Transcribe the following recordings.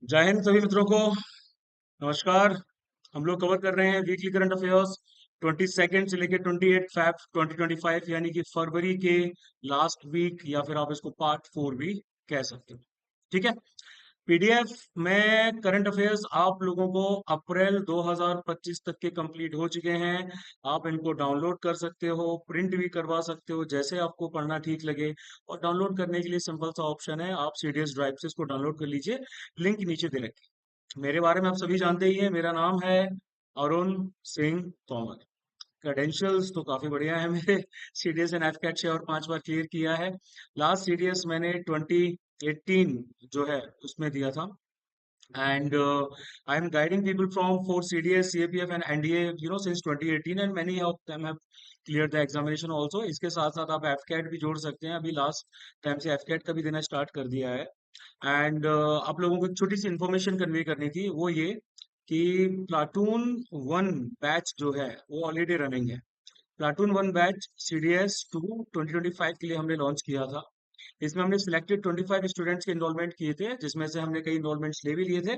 जय हिंद सभी मित्रों को। नमस्कार। हम लोग कवर कर रहे हैं वीकली करंट अफेयर्स 22 से लेकर 28 फैब 2025, यानी कि फरवरी के लास्ट वीक, या फिर आप इसको पार्ट 4 भी कह सकते हो। ठीक है। पीडीएफ में करंट अफेयर्स आप लोगों को अप्रैल 2025 तक के कंप्लीट हो चुके हैं। आप इनको डाउनलोड कर सकते हो, प्रिंट भी करवा सकते हो, जैसे आपको पढ़ना ठीक लगे। और डाउनलोड करने के लिए सिंपल सा ऑप्शन है, आप सीडीएस ड्राइव से इसको डाउनलोड कर लीजिए। लिंक नीचे दे रखी है। मेरे बारे में आप सभी जानते ही हैं, मेरा नाम है अरुण सिंह तोमर। क्रेडेंशियल्स तो काफी बढ़िया है मेरे। सीडीएस एंड एफकेट 6 और 5 बार क्लियर किया है। लास्ट सीडीएस मैंने 2018 जो है उसमें दिया था। And I am guiding people from for CDS, CAPF and NDA, since 2018, and many of them have cleared the examination also. इसके साथ साथ आप एफकेट भी जोड़ सकते हैं, अभी लास्ट टाइम से एफकेट का भी देना स्टार्ट कर दिया है। एंड आप लोगों को एक छोटी सी इन्फॉर्मेशन कन्वे करनी थी, वो ये कि प्लाटून 1 बैच जो है वो ऑलरेडी रनिंग है। प्लाटून 1 बैच CDS 2 2025 के लिए हमने लॉन्च किया था। इसमें हमने सिलेक्टेड 25 स्टूडेंट्स के इनरोलमेंट किए थे, जिसमें से हमने कई इनरोलमेंट्स ले भी लिए थे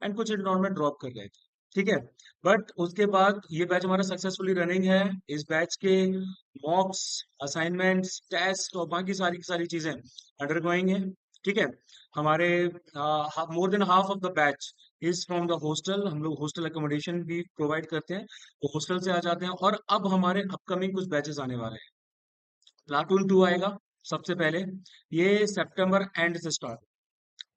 एंड कुछ इनरोलमेंट ड्रॉप कर गए थे। ठीक है। बट उसके बाद ये बैच हमारा सक्सेसफुली रनिंग है। इस बैच के मॉक्स, असाइनमेंट्स, टेस्ट और बाकी सारी की सारी चीजें अंडरगोइंग है। ठीक है। हमारे more than half of the batch is from the hostel. हम लोग हॉस्टल अकोमोडेशन भी प्रोवाइड करते हैं, वो हॉस्टल से आ जाते हैं। और अब हमारे अपकमिंग कुछ बैचेस आने वाले हैं। प्लाटून 2 आएगा सबसे पहले, ये सितंबर एंड से स्टार्ट।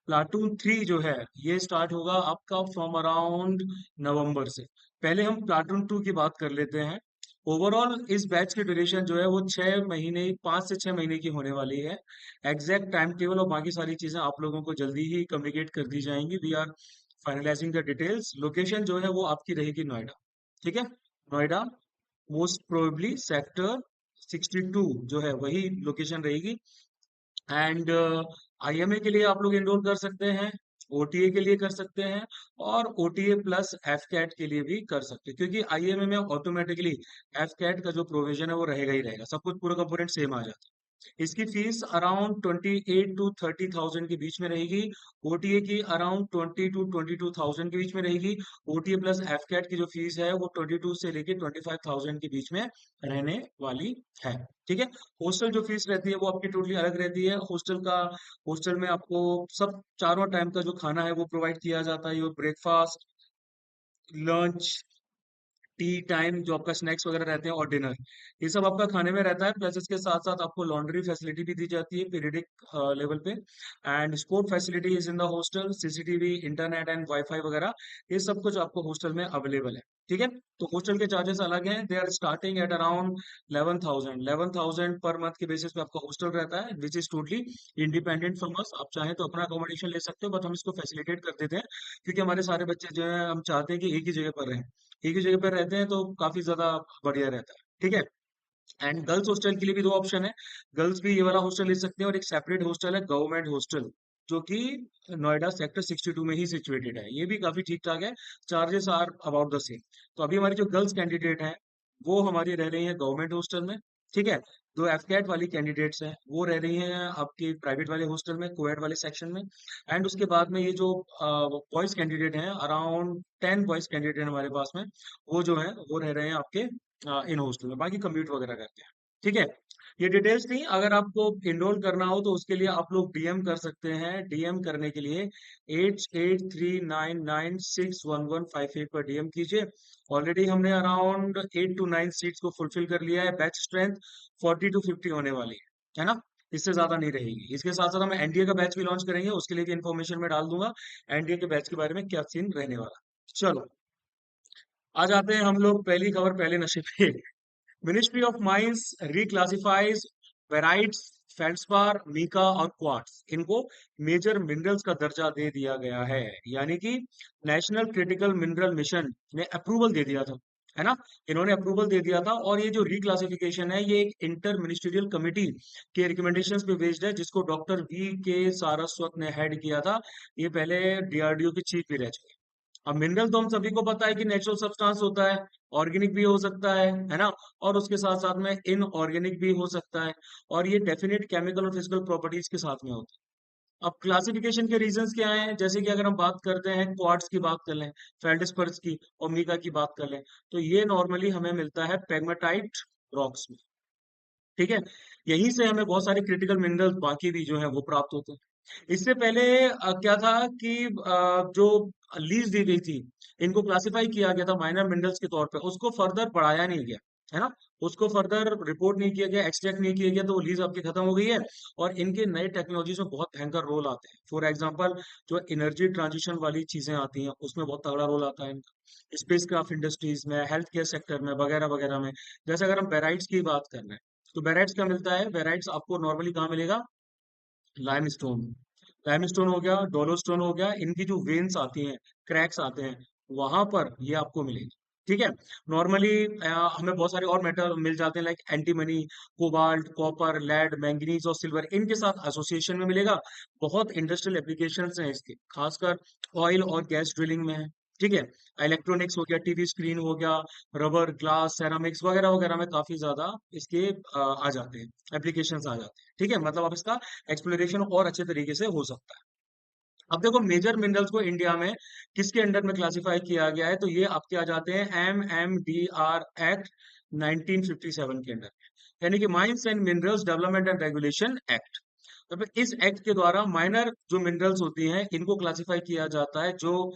प्लाटून 3 जो है ये स्टार्ट होगा आपका फ्रॉम अराउंड नवंबर से। पहले हम प्लाटून 2 की बात कर लेते हैं। ओवरऑल इस बैच की ड्यूरेशन जो है वो 6 महीने, 5 से 6 महीने की होने वाली है। एग्जैक्ट टाइम टेबल और बाकी सारी चीजें आप लोगों को जल्दी ही कम्युनिकेट कर दी जाएंगी। We are finalising the details. Location जो है वो आपकी रहेगी नोएडा। ठीक है। नोएडा, मोस्ट प्रोबेबली सेक्टर 62 जो है वही लोकेशन रहेगी। एंड आईएमए के लिए आप लोग एनरोल कर सकते हैं, ओटीए के लिए कर सकते हैं, और ओटीए प्लस एफकैट के लिए भी कर सकते हैं, क्योंकि आईएमए में ऑटोमेटिकली एफकैट का जो प्रोविजन है वो रहेगा ही रहेगा, सब कुछ पूरा कंपोनेंट सेम आ जाता है। इसकी फीस अराउंड 28 to 30,000 के बीच में रहेगी। ओटीए की अराउंड 20 to 22,000 के बीच में रहेगी। ओटीए प्लस एफकैट की जो फीस है वो 22 से लेके 25,000 के बीच में रहने वाली है। ठीक है। हॉस्टल जो फीस रहती है वो आपकी टोटली अलग रहती है। हॉस्टल में आपको सब चारों टाइम का जो खाना है वो प्रोवाइड किया जाता है। Your breakfast, lunch, T time, जो आपका स्नैक्स वगैरह रहते हैं, और डिनर, ये सब आपका खाने में रहता है। प्लस इसके साथ साथ आपको लॉन्ड्री फैसिलिटी भी दी जाती है पीरियडिक लेवल पे। And sport facility is in the hostel, CCTV, internet and wifi वगैरह, ये सब कुछ आपको हॉस्टल में अवेलेबल है। ठीक है। तो हॉस्टल के चार्जेस अलग हैं, they are starting at around 11,000 per month के बेसिस पे आपका हॉस्टल रहता है, which is totally independent from us. आप चाहें तो अपना अकोमोडेशन ले सकते हो, बट हम इसको फैसिलिटेट कर देते हैं, क्योंकि हमारे सारे बच्चे जो है हम चाहते हैं कि एक ही जगह पर रहें। एक ही जगह पर रहते हैं तो काफी ज्यादा बढ़िया रहता है। ठीक है। एंड गर्ल्स हॉस्टल के लिए भी दो ऑप्शन है। गर्ल्स भी ये वाला हॉस्टल ले सकते हैं, और एक सेपरेट हॉस्टल है गवर्नमेंट हॉस्टल, जो कि नोएडा सेक्टर 62 में ही सिचुएटेड है। ये भी काफी ठीक ठाक है। Charges are about the same. तो अभी हमारी जो गर्ल्स कैंडिडेट है वो हमारी रह रही है गवर्नमेंट हॉस्टल में। ठीक है। जो एफकेट वाली कैंडिडेट्स हैं वो रह रही हैं आपके प्राइवेट वाले हॉस्टल में, कोएड वाले सेक्शन में। एंड उसके बाद में ये जो बॉयज कैंडिडेट हैं, अराउंड 10 बॉयज कैंडिडेट हमारे पास में, वो जो है वो रह रहे हैं आपके इन हॉस्टल में, बाकी कम्यूट वगैरह करते हैं। ठीक है। ये डिटेल्स थी। अगर आपको इनरोल करना हो तो उसके लिए आप लोग डीएम कर सकते हैं। डीएम करने के लिए 8839961158 पर डीएम कीजिए। ऑलरेडी हमने अराउंड 8 to 9 सीट्स को फुलफिल कर लिया है। बैच स्ट्रेंथ 40 to 50 होने वाली है ना। इससे ज्यादा नहीं रहेगी। इसके साथ साथ हम एनडीए का बैच भी लॉन्च करेंगे, उसके लिए भी इन्फॉर्मेशन में डाल दूंगा, एनडीए के बैच के बारे में क्या सीन रहने वाला। चलो, आ जाते हैं हम लोग पहली खबर पहले नशे पे। Ministry of mines reclassifies ferrites, feldspar, mica और क्वार्ट्स, इनको मेजर मिनरल्स का दर्जा दे दिया गया है। यानी कि नेशनल क्रिटिकल मिनरल मिशन ने अप्रूवल दे दिया था, है ना। इन्होंने अप्रूवल दे दिया था, और ये जो रिक्लासिफिकेशन है ये एक इंटर मिनिस्ट्रियल कमिटी के रिकमेंडेशंस पे बेस्ड है, जिसको डॉक्टर V K सारस्वत ने हेड किया था। ये पहले डीआरडीओ के चीफ भी रह चुके हैं। अब मिनरल तो हम सभी को पता है कि नेचुरल सब्सटेंस होता है, ऑर्गेनिक भी हो सकता है ना। और उसके साथ साथ में इनऑर्गेनिक भी हो सकता है। और ये डेफिनेट केमिकल और फिजिकल प्रॉपर्टीज के साथ में होता है। अब क्लासिफिकेशन के रीजंस क्या हैं, जैसे कि अगर हम बात करते हैं क्वार्ट्ज की बात कर लें, फेल्डस्पर्स की, ओमिगा की बात कर लें, तो ये नॉर्मली हमें मिलता है पेग्माटाइट रॉक्स में। ठीक है, यहीं से हमें बहुत सारे क्रिटिकल मिनरल्स बाकी भी जो है वो प्राप्त होते हैं। इससे पहले क्या था कि जो लीज दी गई थी, इनको क्लासिफाई किया गया था माइनर मिनरल्स के तौर पे, उसको फर्दर बढ़ाया नहीं गया, है ना, उसको फर्दर रिपोर्ट नहीं किया गया, एक्सट्रैक्ट नहीं किया गया, तो वो लीज आपकी खत्म हो गई है। और इनके नए टेक्नोलॉजीज में बहुत भयंकर रोल आते हैं। फॉर एग्जांपल, जो एनर्जी ट्रांजिशन वाली चीजें आती हैं उसमें बहुत तगड़ा रोल आता है इनका, स्पेस क्राफ्ट इंडस्ट्रीज में, हेल्थ केयर सेक्टर में, वगैरह वगैरह में। जैसे अगर हम बेराइट्स की बात कर रहे हैं, तो बेराइट्स क्या मिलता है, बेराइट्स आपको नॉर्मली कहाँ मिलेगा, लाइमस्टोन। लाइमस्टोन हो गया, डोलोस्टोन हो गया, इनकी जो वेन्स आती हैं, क्रैक्स आते हैं, वहां पर ये आपको मिलेगी। ठीक है, नॉर्मली हमें बहुत सारे और मेटल मिल जाते हैं, like antimony, cobalt, copper, lead, manganese और सिल्वर, इनके साथ एसोसिएशन में मिलेगा। बहुत इंडस्ट्रियल एप्लीकेशंस हैं इसके, खासकर ऑयल और गैस ड्रिलिंग में है। ठीक है, इलेक्ट्रॉनिक्स हो गया, टीवी स्क्रीन हो गया, रबर, ग्लास, सेरामिक्स वगैरह वगैरह में काफी ज्यादा इसके आ जाते हैं, एप्लीकेशंस आ जाते हैं। ठीक है, मतलब आप इसका एक्सप्लोरेशन और अच्छे तरीके से हो सकता है। अब देखो, मेजर मिनरल्स को इंडिया में किसके अंडर में क्लासिफाई किया गया है, तो ये आपके आ जाते हैं MMDR एक्ट 1957 के अंडर, यानी कि mines and minerals development and regulation act. तो फिर इस एक्ट के द्वारा माइनर जो मिनरल्स होती हैं इनको क्लासिफाई किया जाता है, जो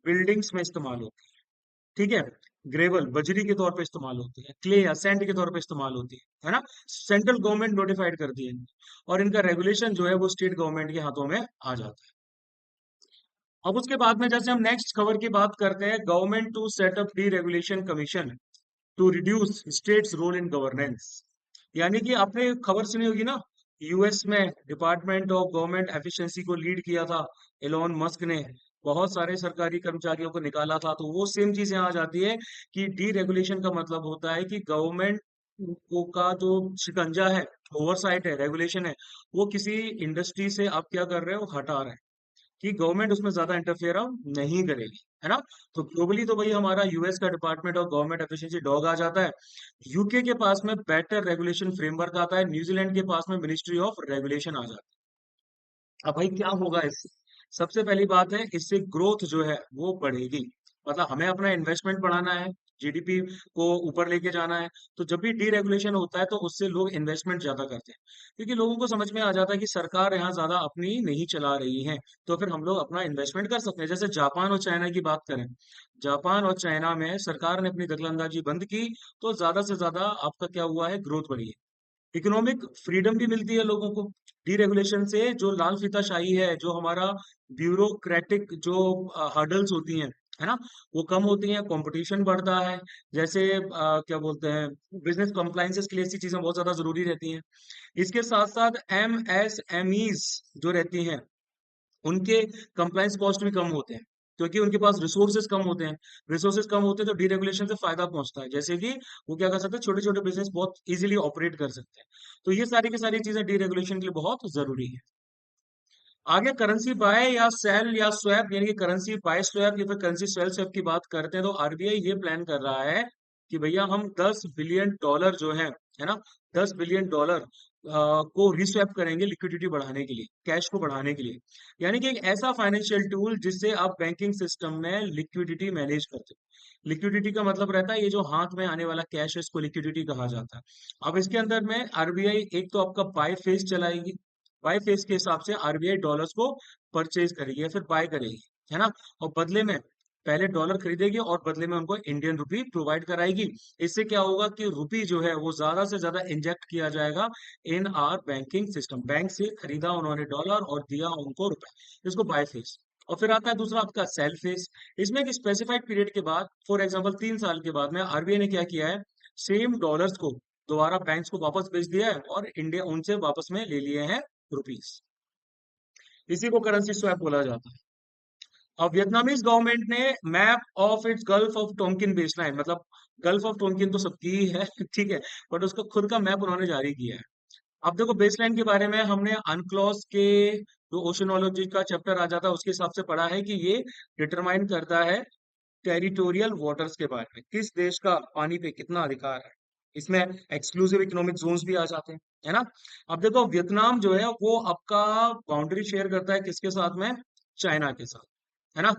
बिल्डिंग्स में इस्तेमाल होती है। ठीक है, ग्रेवल, बजरी के तौर पे इस्तेमाल होती है, क्ले या सैंड के तौर पे इस्तेमाल होती है ना। सेंट्रल गवर्नमेंट नोटिफाइड करती है और इनका रेगुलेशन जो है वो स्टेट गवर्नमेंट के हाथों में आ जाता है। अब उसके बाद में जैसे हम नेक्स्ट खबर की बात करते हैं, government to set up deregulation commission to reduce state's role in governance. यानी कि आपने खबर सुनी होगी ना, यूएस में डिपार्टमेंट ऑफ गवर्नमेंट एफिशिएंसी को लीड किया था एलोन मस्क ने, बहुत सारे सरकारी कर्मचारियों को निकाला था। तो वो सेम चीज यहाँ आ जाती है कि डी रेगुलेशन का मतलब होता है कि गवर्नमेंट को का जो शिकंजा है, ओवरसाइट है, रेगुलेशन है, वो किसी इंडस्ट्री से आप क्या कर रहे हो, हटा रहे हैं, कि गवर्नमेंट उसमें ज्यादा इंटरफेयर नहीं करेगी, है ना। तो ग्लोबली तो भाई हमारा यूएस का department of government efficiency DOGE आ जाता है। यूके के पास में बेटर रेगुलेशन फ्रेमवर्क आता है, न्यूजीलैंड के पास में मिनिस्ट्री ऑफ रेगुलेशन आ जाता है। अब भाई क्या होगा इससे, सबसे पहली बात है, इससे ग्रोथ जो है वो बढ़ेगी। मतलब हमें अपना इन्वेस्टमेंट बढ़ाना है, जीडीपी को ऊपर लेके जाना है। तो जब भी डीरेगुलेशन होता है तो उससे लोग इन्वेस्टमेंट ज्यादा करते हैं, क्योंकि लोगों को समझ में आ जाता है कि सरकार यहाँ ज्यादा अपनी नहीं चला रही है, तो फिर हम लोग अपना इन्वेस्टमेंट कर सकते हैं। जैसे जापान और चाइना की बात करें, जापान और चाइना में सरकार ने अपनी दखलंदाजी बंद की, तो ज्यादा से ज्यादा आपका क्या हुआ है, ग्रोथ बढ़ी है। इकोनॉमिक फ्रीडम भी मिलती है लोगों को डीरेगुलेशन से। जो लाल फीताशाही है, जो हमारा ब्यूरोक्रेटिक जो हर्डल्स होती हैं, है ना, वो कम होती हैं, कंपटीशन बढ़ता है। जैसे क्या बोलते हैं, बिजनेस कंप्लायंसेस के लिए ऐसी चीजें बहुत ज्यादा जरूरी रहती हैं। इसके साथ साथ MSMEs जो रहती हैं, उनके कंप्लायंस कॉस्ट भी कम होते हैं, क्योंकि उनके पास रिसोर्सेज कम होते हैं। रिसोर्सेज कम होते हैं तो डीरेगुलेशन से फायदा पहुंचता है, जैसे कि वो क्या कर सकते हैं, छोटे छोटे बिजनेस बहुत इजीली ऑपरेट कर सकते हैं। तो ये सारी की सारी चीजें डीरेगुलेशन के लिए बहुत जरूरी है। आगे करेंसी बाय या सेल या स्वैप, यानी कि करेंसी बाय स्वैप या फिर करेंसी सेल स्वैप की बात करते हैं, तो आरबीआई ये प्लान कर रहा है कि भैया हम $10 बिलियन जो है ना, $10 बिलियन को रिस्वैप करेंगे लिक्विडिटी बढ़ाने के लिए, कैश को बढ़ाने के लिए। यानी कि एक ऐसा फाइनेंशियल टूल जिससे आप बैंकिंग सिस्टम में लिक्विडिटी मैनेज करते हो। लिक्विडिटी का मतलब रहता है ये जो हाथ में आने वाला कैश है, इसको लिक्विडिटी कहा जाता है। अब इसके अंदर में आरबीआई एक तो आपका बाय फेस चलाएगी, बाय फेस के हिसाब से आरबीआई डॉलर्स को परचेज करेगी या फिर बाय करेगी, है ना। और बदले में पहले डॉलर खरीदेगी और बदले में उनको इंडियन रुपी प्रोवाइड कराएगी। इससे क्या होगा कि रुपी जो है वो ज्यादा से ज्यादा इंजेक्ट किया जाएगा इन आर बैंकिंग सिस्टम। बैंक से खरीदा उन्होंने डॉलर और दिया उनको रुपए, इसको बाय फेस। और फिर आता है दूसरा आपका सेल फेस। इसमें एक स्पेसिफाइड पीरियड के बाद, फॉर एग्जाम्पल 3 साल के बाद में, आरबीआई ने क्या किया है, सेम डॉलर्स को दोबारा बैंक्स को वापस भेज दिया है और इंडिया उनसे वापस में ले लिए हैं रुपीस। इसी को करेंसी स्वैप बोला जाता है। अब वियतनामीज गवर्नमेंट ने map of its gulf of Tonkin baseline, मतलब गल्फ ऑफ टोंकिन तो सबकी ही है ठीक है, बट उसका खुद का मैप उन्होंने जारी किया है। अब देखो, बेसलाइन के बारे में हमने अनक्लॉस के जो ओशनोलॉजी का चैप्टर आ जाता है उसके हिसाब से पढ़ा है कि ये डिटरमाइन करता है टेरिटोरियल वाटर्स के बारे में, किस देश का पानी पे कितना अधिकार है। इसमें एक्सक्लूसिव इकोनॉमिक जोन्स भी आ जाते हैं, है ना। अब देखो वियतनाम जो है वो आपका बाउंड्री शेयर करता है किसके साथ में, चाइना के साथ, है ना।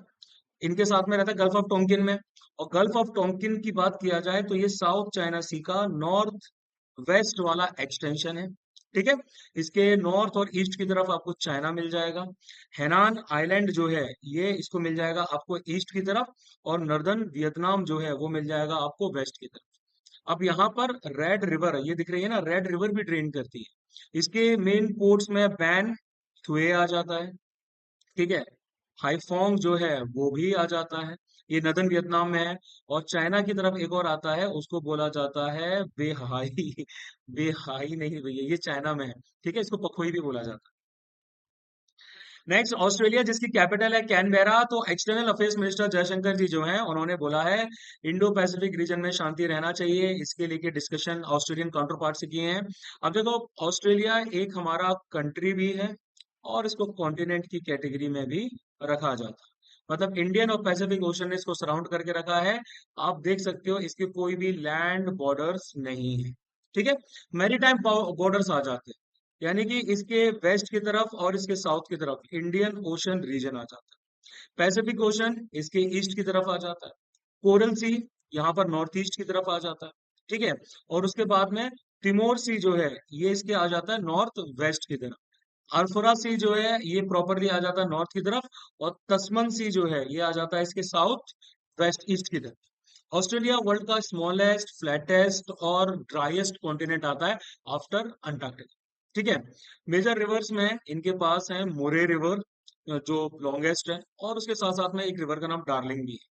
इनके साथ में रहता है गल्फ ऑफ टोंकिन में। और गल्फ ऑफ टोंकिन की बात किया जाए तो ये साउथ चाइना सी का नॉर्थ वेस्ट वाला एक्सटेंशन है, ठीक है। इसके नॉर्थ और ईस्ट की तरफ आपको चाइना मिल जाएगा। हेनान आइलैंड जो है ये इसको मिल जाएगा आपको ईस्ट की तरफ, और नर्दर्न वियतनाम जो है वो मिल जाएगा आपको वेस्ट की तरफ। अब यहाँ पर रेड रिवर ये दिख रही है ना, रेड रिवर भी ड्रेन करती है। इसके मेन पोर्ट्स में बैन थुए आ जाता है, ठीक है। हाइफोंग जो है वो भी आ जाता है, ये नदर्न वियतनाम में है। और चाइना की तरफ एक और आता है, उसको बोला जाता है बेहाई। बेहाई नहीं भैया, ये चाइना में है, ठीक है, इसको पखोई भी बोला जाता है। नेक्स्ट ऑस्ट्रेलिया, जिसकी कैपिटल है कैनबेरा। तो एक्सटर्नल अफेयर्स मिनिस्टर जयशंकर जी जो हैं उन्होंने बोला है इंडो पैसिफिक रीजन में शांति रहना चाहिए, इसके लिए डिस्कशन ऑस्ट्रेलियन काउंटर पार्ट से किए हैं। अब देखो ऑस्ट्रेलिया एक हमारा कंट्री भी है और इसको कॉन्टिनेंट की कैटेगरी में भी रखा जाता है, मतलब इंडियन और पैसिफिक ओशन ने इसको सराउंड करके रखा है। आप देख सकते हो इसके कोई भी लैंड बॉर्डर्स नहीं है, ठीक है। मैरीटाइम बॉर्डर्स आ जाते हैं, यानी कि इसके वेस्ट की तरफ और इसके साउथ की तरफ इंडियन ओशन रीजन आ जाता है। पैसिफिक ओशन इसके ईस्ट की तरफ आ जाता है। कोरल सी यहाँ पर नॉर्थ ईस्ट की तरफ आ जाता है, ठीक है। और उसके बाद में तिमोर सी जो है ये इसके आ जाता है नॉर्थ वेस्ट की तरफ। अल्फोरा सी जो है ये प्रॉपरली आ जाता है नॉर्थ की तरफ। और तस्मन सी जो है ये आ जाता है इसके साउथ वेस्ट ईस्ट की तरफ। ऑस्ट्रेलिया वर्ल्ड का स्मॉलेस्ट फ्लैटेस्ट और ड्राइएस्ट कॉन्टिनेंट आता है आफ्टर अंटार्कटिका, ठीक है। मेजर रिवर्स में इनके पास है मोरे रिवर जो लॉन्गेस्ट है, और उसके साथ साथ में एक रिवर का नाम डार्लिंग भी है।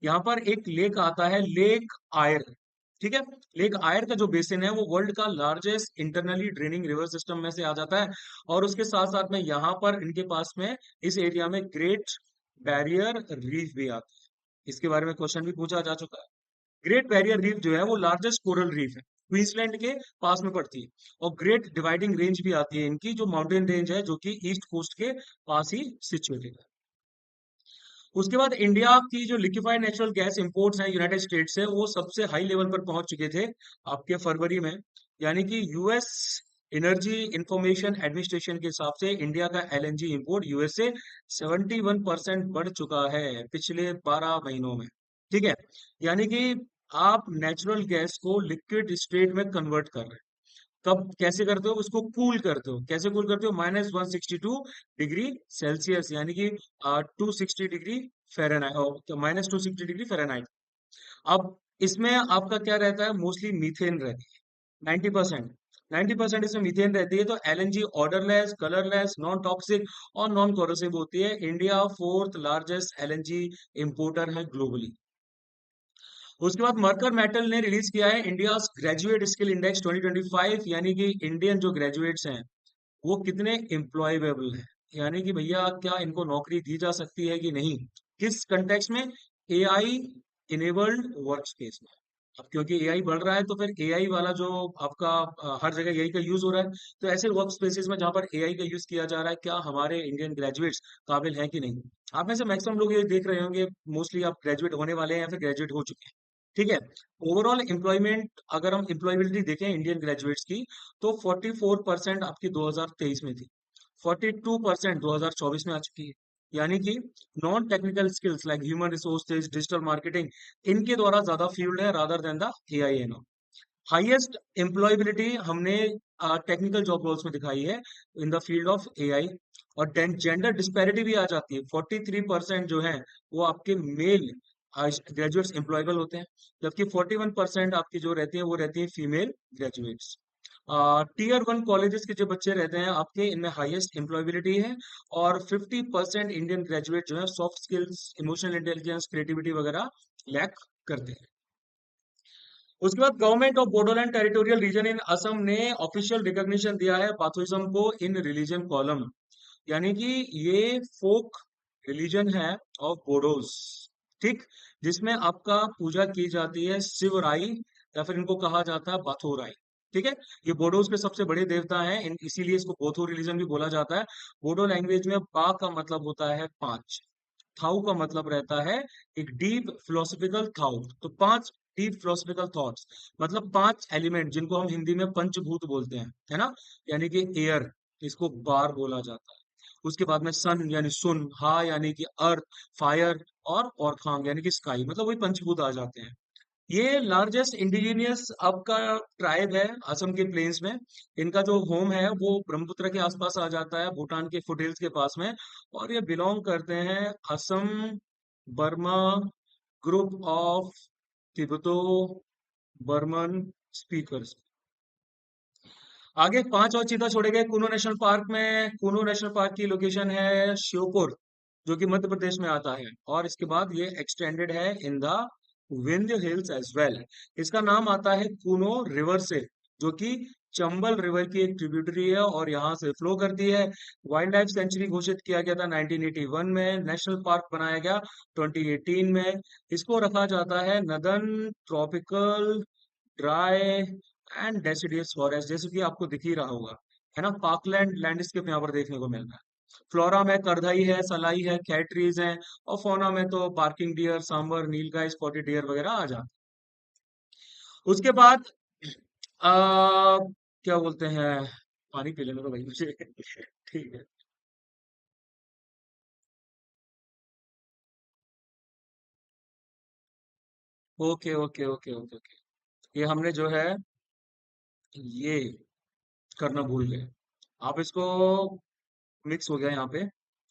यहाँ पर एक लेक आता है लेक आयर, ठीक है। लेक आयर का जो बेसिन है वो वर्ल्ड का largest internally draining river system में से आ जाता है। और उसके साथ साथ में यहाँ पर इनके पास में इस एरिया में ग्रेट बैरियर रीफ भी आता है, इसके बारे में क्वेश्चन भी पूछा जा चुका है। ग्रेट बैरियर रीफ जो है वो लार्जेस्ट कोरल रीफ है, क्वींसलैंड के पास में पड़ती है। और ग्रेट डिवाइडिंग रेंज भी आती है इनकी, जो माउंटेन रेंज है जो कि ईस्ट कोस्ट के पास ही सिचुएटेड है। उसके बाद इंडिया की जो लिक्विफाइड नेचुरल गैस इंपोर्ट्स हैं यूनाइटेड स्टेट से, वो सबसे हाई लेवल पर पहुंच चुके थे आपके फरवरी में। यानी कि यूएस एनर्जी इंफॉर्मेशन एडमिनिस्ट्रेशन के हिसाब से इंडिया का एलएनजी इंपोर्ट यूएस से 71% बढ़ चुका है पिछले 12 महीनों में, ठीक है। यानी कि आप नेचुरल गैस को लिक्विड स्टेट में कन्वर्ट कर रहे हैं। कब कैसे करते हो, उसको कूल करते हो, कैसे कूल करते हो, -162 डिग्री सेल्सियस, यानी कि 260 डिग्री फ़ारेनहाइट, -260 डिग्री फ़ारेनहाइट। अब इसमें आपका क्या रहता है, मोस्टली मीथेन रहती है, 90%। 90% इसमें मीथेन रहती है। तो LNG odourless, colourless, non toxic और नॉन कोरोसिव होती है। India fourth largest LNG importer है ग्लोबली। उसके बाद मरकर मेटल ने रिलीज किया है इंडिया ग्रेजुएट स्किल इंडेक्स 2025, यानी कि इंडियन जो ग्रेजुएट्स हैं वो कितने एम्प्लॉयबल हैं, यानी कि भैया क्या इनको नौकरी दी जा सकती है कि नहीं, किस कंटेक्स्ट में, एआई इनेबल्ड वर्क स्पेस में। अब क्योंकि एआई बढ़ रहा है तो फिर एआई वाला जो आपका हर जगह एआई का यूज हो रहा है, तो ऐसे वर्क स्पेसेस में जहां पर एआई का यूज किया जा रहा है, क्या हमारे इंडियन ग्रेजुएट्स काबिल हैं कि नहीं। आप में से मैक्सिमम लोग ये देख रहे होंगे, मोस्टली आप ग्रेजुएट होने वाले हैं या फिर ग्रेजुएट हो चुके हैं, ठीक है। ओवरऑल एम्प्लॉयमेंट अगर हम एम्प्लॉयबिलिटी देखें इंडियन ग्रेजुएट्स की, तो 44% आपकी 2023 में थी, 42% 2024 में आ चुकी है। यानी कि non technical skills like human resources, digital marketing, इनके द्वारा ज्यादा फील्ड है rather than the AI and all. Highest employability हमने टेक्निकल जॉब रोल्स में दिखाई है in the field of AI. और जेंडर डिस्पैरिटी भी आ जाती है, 43% जो है वो आपके मेल ग्रेजुएट्स एम्प्लॉयबल होते हैं, जबकि 41% आपकी जो रहती है वो रहती है फीमेल ग्रेजुएट्स। टीयर 1 कॉलेजेस के जो बच्चे रहते हैं आपके, इनमें हाईएस्ट एम्प्लॉयबिलिटी है। और 50% इंडियन ग्रेजुएट जो है soft skills, emotional intelligence, creativity वगैरह लैक करते हैं। उसके बाद government of Bodoland territorial region in Assam ने ऑफिशियल रिकॉग्निशन दिया है बाथुइज्म को इन रिलीजन कॉलम, यानी कि ये फोक रिलीजन है ऑफ बोडोस, ठीक, जिसमें आपका पूजा की जाती है शिवराई, या फिर इनको कहा जाता है बाथोराई, ठीक है। ये बोडोस के सबसे बड़े देवता हैं, इसीलिए इसको बोथो रिलीजन भी बोला जाता है। बोडो लैंग्वेज में बा का मतलब होता है पांच, थाउ का मतलब रहता है एक डीप फिलोसफिकल थाउ, तो पांच डीप फिलोसफिकल थॉट्स। मतलब 5 एलिमेंट जिनको हम हिंदी में पंचभूत बोलते हैं, है ना? यानी कि एयर, इसको बार बोला जाता है। उसके बाद में सन यानी सुन, हा यानी कि अर्थ, फायर और खांग यानी कि स्काई, मतलब वही पंचभूत आ जाते हैं। ये लार्जेस्ट इंडिजिनियस अब का ट्राइब है असम के प्लेन्स में। इनका जो होम है वो ब्रह्मपुत्र के आसपास आ जाता है, भूटान के फुटहिल्स के पास में। और ये बिलोंग करते हैं Assam Burma group of Tibeto Burman speakers. आगे 5 और चीता छोड़े गए कुनो नेशनल पार्क में। कुनो नेशनल पार्क की लोकेशन है श्योपुर, जो कि मध्य प्रदेश में आता है। और इसके बाद ये एक्सटेंडेड है in the Vindhya hills as well. इसका नाम आता है कुनो रिवर से, जो कि चंबल रिवर की एक ट्रिब्यूटरी है और यहाँ से फ्लो करती है। वाइल्ड लाइफ सेंचुरी घोषित किया गया था 1981 में। नेशनल पार्क बनाया गया 2018 में। इसको रखा जाता है northern tropical dry and deciduous forest, जैसे कि आपको दिख ही रहा होगा, है ना? पार्कलैंड लैंडस्केप यहाँ पर देखने को मिल रहा है। फ्लोरा में करधई है, सलाई है, कैट ट्रीज हैं। और फोना में तो पार्किंग डियर, सांबर, नीलगाय, स्पॉटेड डियर वगैरह आ जाते हैं। उसके बाद क्या बोलते हैं, पानी पी लेने दो भाई मुझे। ठीक है। Okay okay okay okay okay. ये हमने जो है ये करना भूल गए। आप इसको, मिक्स हो गया यहाँ पे,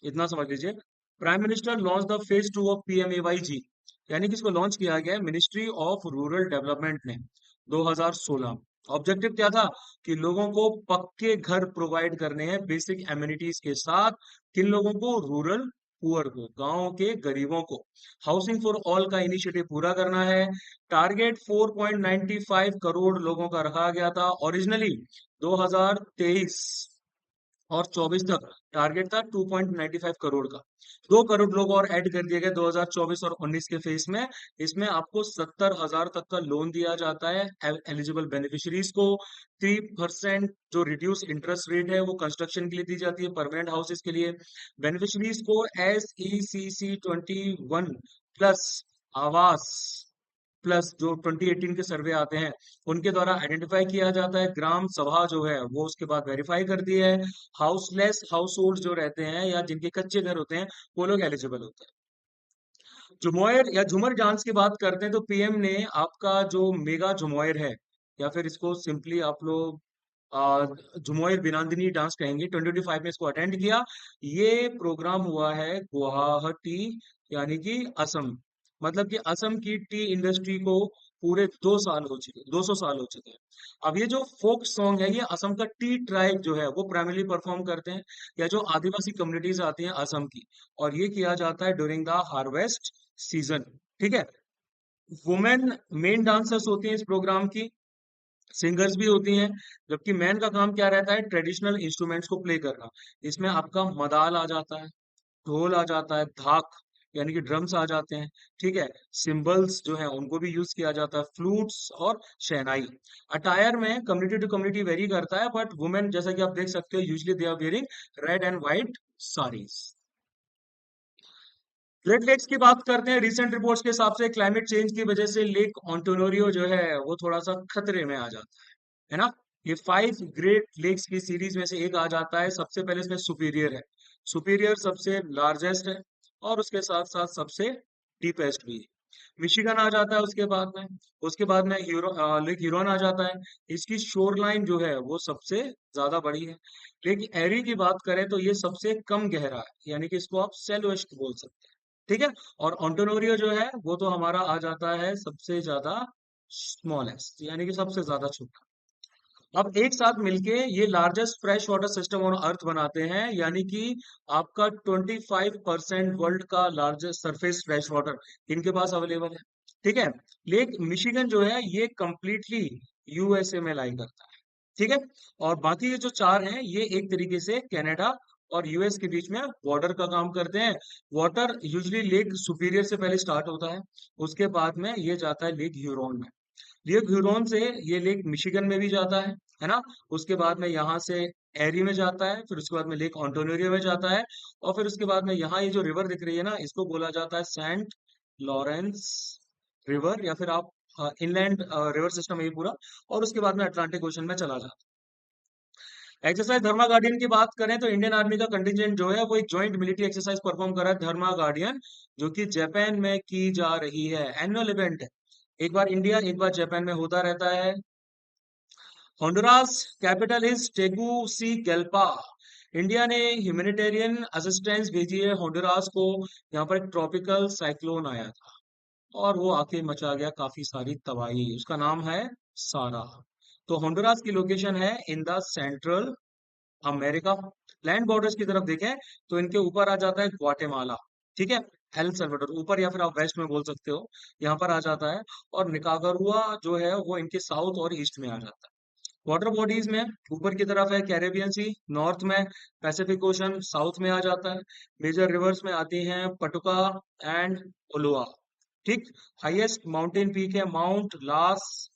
इतना समझ लीजिए। Prime minister launch the phase 2 of PMAY G, यानी कि इसको लॉन्च किया गया मिनिस्ट्री ऑफ रूरल डेवलपमेंट ने 2016। ऑब्जेक्टिव क्या था? कि लोगों को पक्के घर प्रोवाइड करने हैं बेसिक एमिनिटीज के साथ। किन लोगों को? रूरल पुअर को, गांव के गरीबों को। हाउसिंग फॉर ऑल का इनिशिएटिव पूरा करना है। टारगेट 4.95 करोड़ लोगों का रखा गया था ओरिजिनली 2023 और 24 तक। टारगेट था 2.95 करोड़ का। 2 करोड़ लोग और ऐड कर दिए गए 2024 और 19 के फेज में। इसमें आपको 70,000 तक का लोन दिया जाता है एलिजिबल बेनिफिशरीज को। 3% जो रिड्यूस इंटरेस्ट रेट है वो कंस्ट्रक्शन के लिए दी जाती है, परमानेंट हाउसेस के लिए। बेनिफिशरीज को SECC 21 प्लस आवास प्लस जो 2018 के सर्वे आते हैं उनके द्वारा आइडेंटिफाई किया जाता है। ग्राम सभा जो है वो उसके बाद वेरीफाई करती है। हाउसलेस हाउस होल्ड जो रहते हैं या जिनके कच्चे घर होते हैं वो लोग एलिजिबल होते हैं। झुमोयर या झूमर डांस की बात करते हैं तो पीएम ने आपका जो मेगा झुमोयर है, या फिर इसको सिंपली आप लोग आ, झुमोयर बिनादिनी डांस कहेंगे, 2025 में इसको अटेंड किया। ये प्रोग्राम हुआ है गुवाहाटी यानी कि असम। मतलब कि असम की टी इंडस्ट्री को पूरे 2 साल हो चुके, 200 साल हो चुके हैं। अब ये जो फोक सॉन्ग है ये असम का टी ट्राइब जो है वो प्राइमरली परफॉर्म करते हैं, या जो आदिवासी कम्युनिटीज आती हैं असम की। और ये किया जाता है ड्यूरिंग द हार्वेस्ट सीजन। ठीक है। वुमेन मेन डांसर्स होती हैं इस प्रोग्राम की, सिंगर्स भी होती हैं। जबकि मैन का काम क्या रहता है? ट्रेडिशनल इंस्ट्रूमेंट्स को प्ले करना। इसमें आपका मदाल आ जाता है, ढोल आ जाता है, धाक यानी कि ड्रम्स आ जाते हैं। ठीक है। सिंबल्स जो है उनको भी यूज किया जाता है, फ्लूट्स और शहनाई। अटायर में कम्युनिटी टू कम्युनिटी वेरी करता है, बट वुमेन जैसा कि आप देख सकते हो usually they are wearing red and white saris. Great Lakes की बात करते हैं। रिसेंट रिपोर्ट्स के हिसाब से क्लाइमेट चेंज की वजह से लेक ऑन्टेनोरियो जो है वो थोड़ा सा खतरे में आ जाता है ना? ये 5 ग्रेट लेक्स की सीरीज में से एक आ जाता है। सबसे पहले इसमें सुपीरियर है। सुपीरियर सबसे लार्जेस्ट है और उसके साथ साथ सबसे डीपेस्ट भी है। मिशिगन आ जाता है उसके बाद में लेक ह्यूरॉन आ जाता है। इसकी शोर लाइन जो है वो सबसे ज्यादा बड़ी है। लेकिन एरी की बात करें तो ये सबसे कम गहरा है, यानी कि इसको आप सेलोवेस्ट बोल सकते हैं। ठीक है। और ऑन्टोनोरियो जो है वो तो हमारा आ जाता है सबसे ज्यादा स्मॉलेस्ट, यानी कि सबसे ज्यादा छोटा। अब एक साथ मिलके ये largest fresh water system on earth बनाते हैं, यानी कि आपका 25% वर्ल्ड का लार्जेस्ट सरफेस फ्रेश वाटर इनके पास अवेलेबल है। ठीक है। लेक मिशिगन जो है ये कंप्लीटली यूएसए में लाई करता है। ठीक है। और बाकी ये जो 4 हैं ये एक तरीके से कनाडा और यूएस के बीच में बॉर्डर का काम करते हैं। वाटर यूजली लेक सुपीरियर से पहले स्टार्ट होता है, उसके बाद में ये जाता है लेक ह्यूरोन में। लेक ह्यूरोन से ये लेक मिशिगन में भी जाता है ना? उसके बाद में यहाँ से एरी में जाता है, फिर उसके बाद में लेक ऑन्टोनोरियो में जाता है। और फिर उसके बाद में यहाँ ये जो रिवर दिख रही है ना, इसको बोला जाता है सेंट लॉरेंस रिवर, या फिर आप इनलैंड रिवर सिस्टम है ये पूरा, और उसके बाद में अटलांटिक ओशन में चला जाता है। एक्सरसाइज धर्मा गार्डियन की बात करें तो इंडियन आर्मी का कंटिजेंट जो है वो एक जॉइंट मिलिट्री एक्सरसाइज परफॉर्म कर रहा है, धर्मा गार्डियन, जो कि जापान में की जा रही है। एनुअल इवेंट है, एक बार इंडिया एक बार जापान में होता रहता है। Honduras capital is Tegucigalpa. India ने ह्यूमैनिटेरियन असिस्टेंस भेजी है होंडुरास को। यहाँ पर एक ट्रॉपिकल साइक्लोन आया था और वो आके मचा गया काफी सारी तबाही, उसका नाम है सारा। तो होंडुरास की लोकेशन है in the central America. Land borders की तरफ देखें तो इनके ऊपर आ जाता है ग्वाटेमाला, ठीक है, एल सल्वाडोर ऊपर, या फिर आप वेस्ट में बोल सकते हो, यहाँ पर आ जाता है। और निकागुआ जो है वो इनके साउथ और ईस्ट में आ जाता है। वाटर बॉडीज में ऊपर की तरफ है कैरेबियन सी, नॉर्थ में पैसिफिक ओशन, साउथ में आ जाता है। मेजर रिवर्स में आती हैं पटुका एंड ओलुआ, ठीक। हाईएस्ट माउंटेन पीक है माउंट लास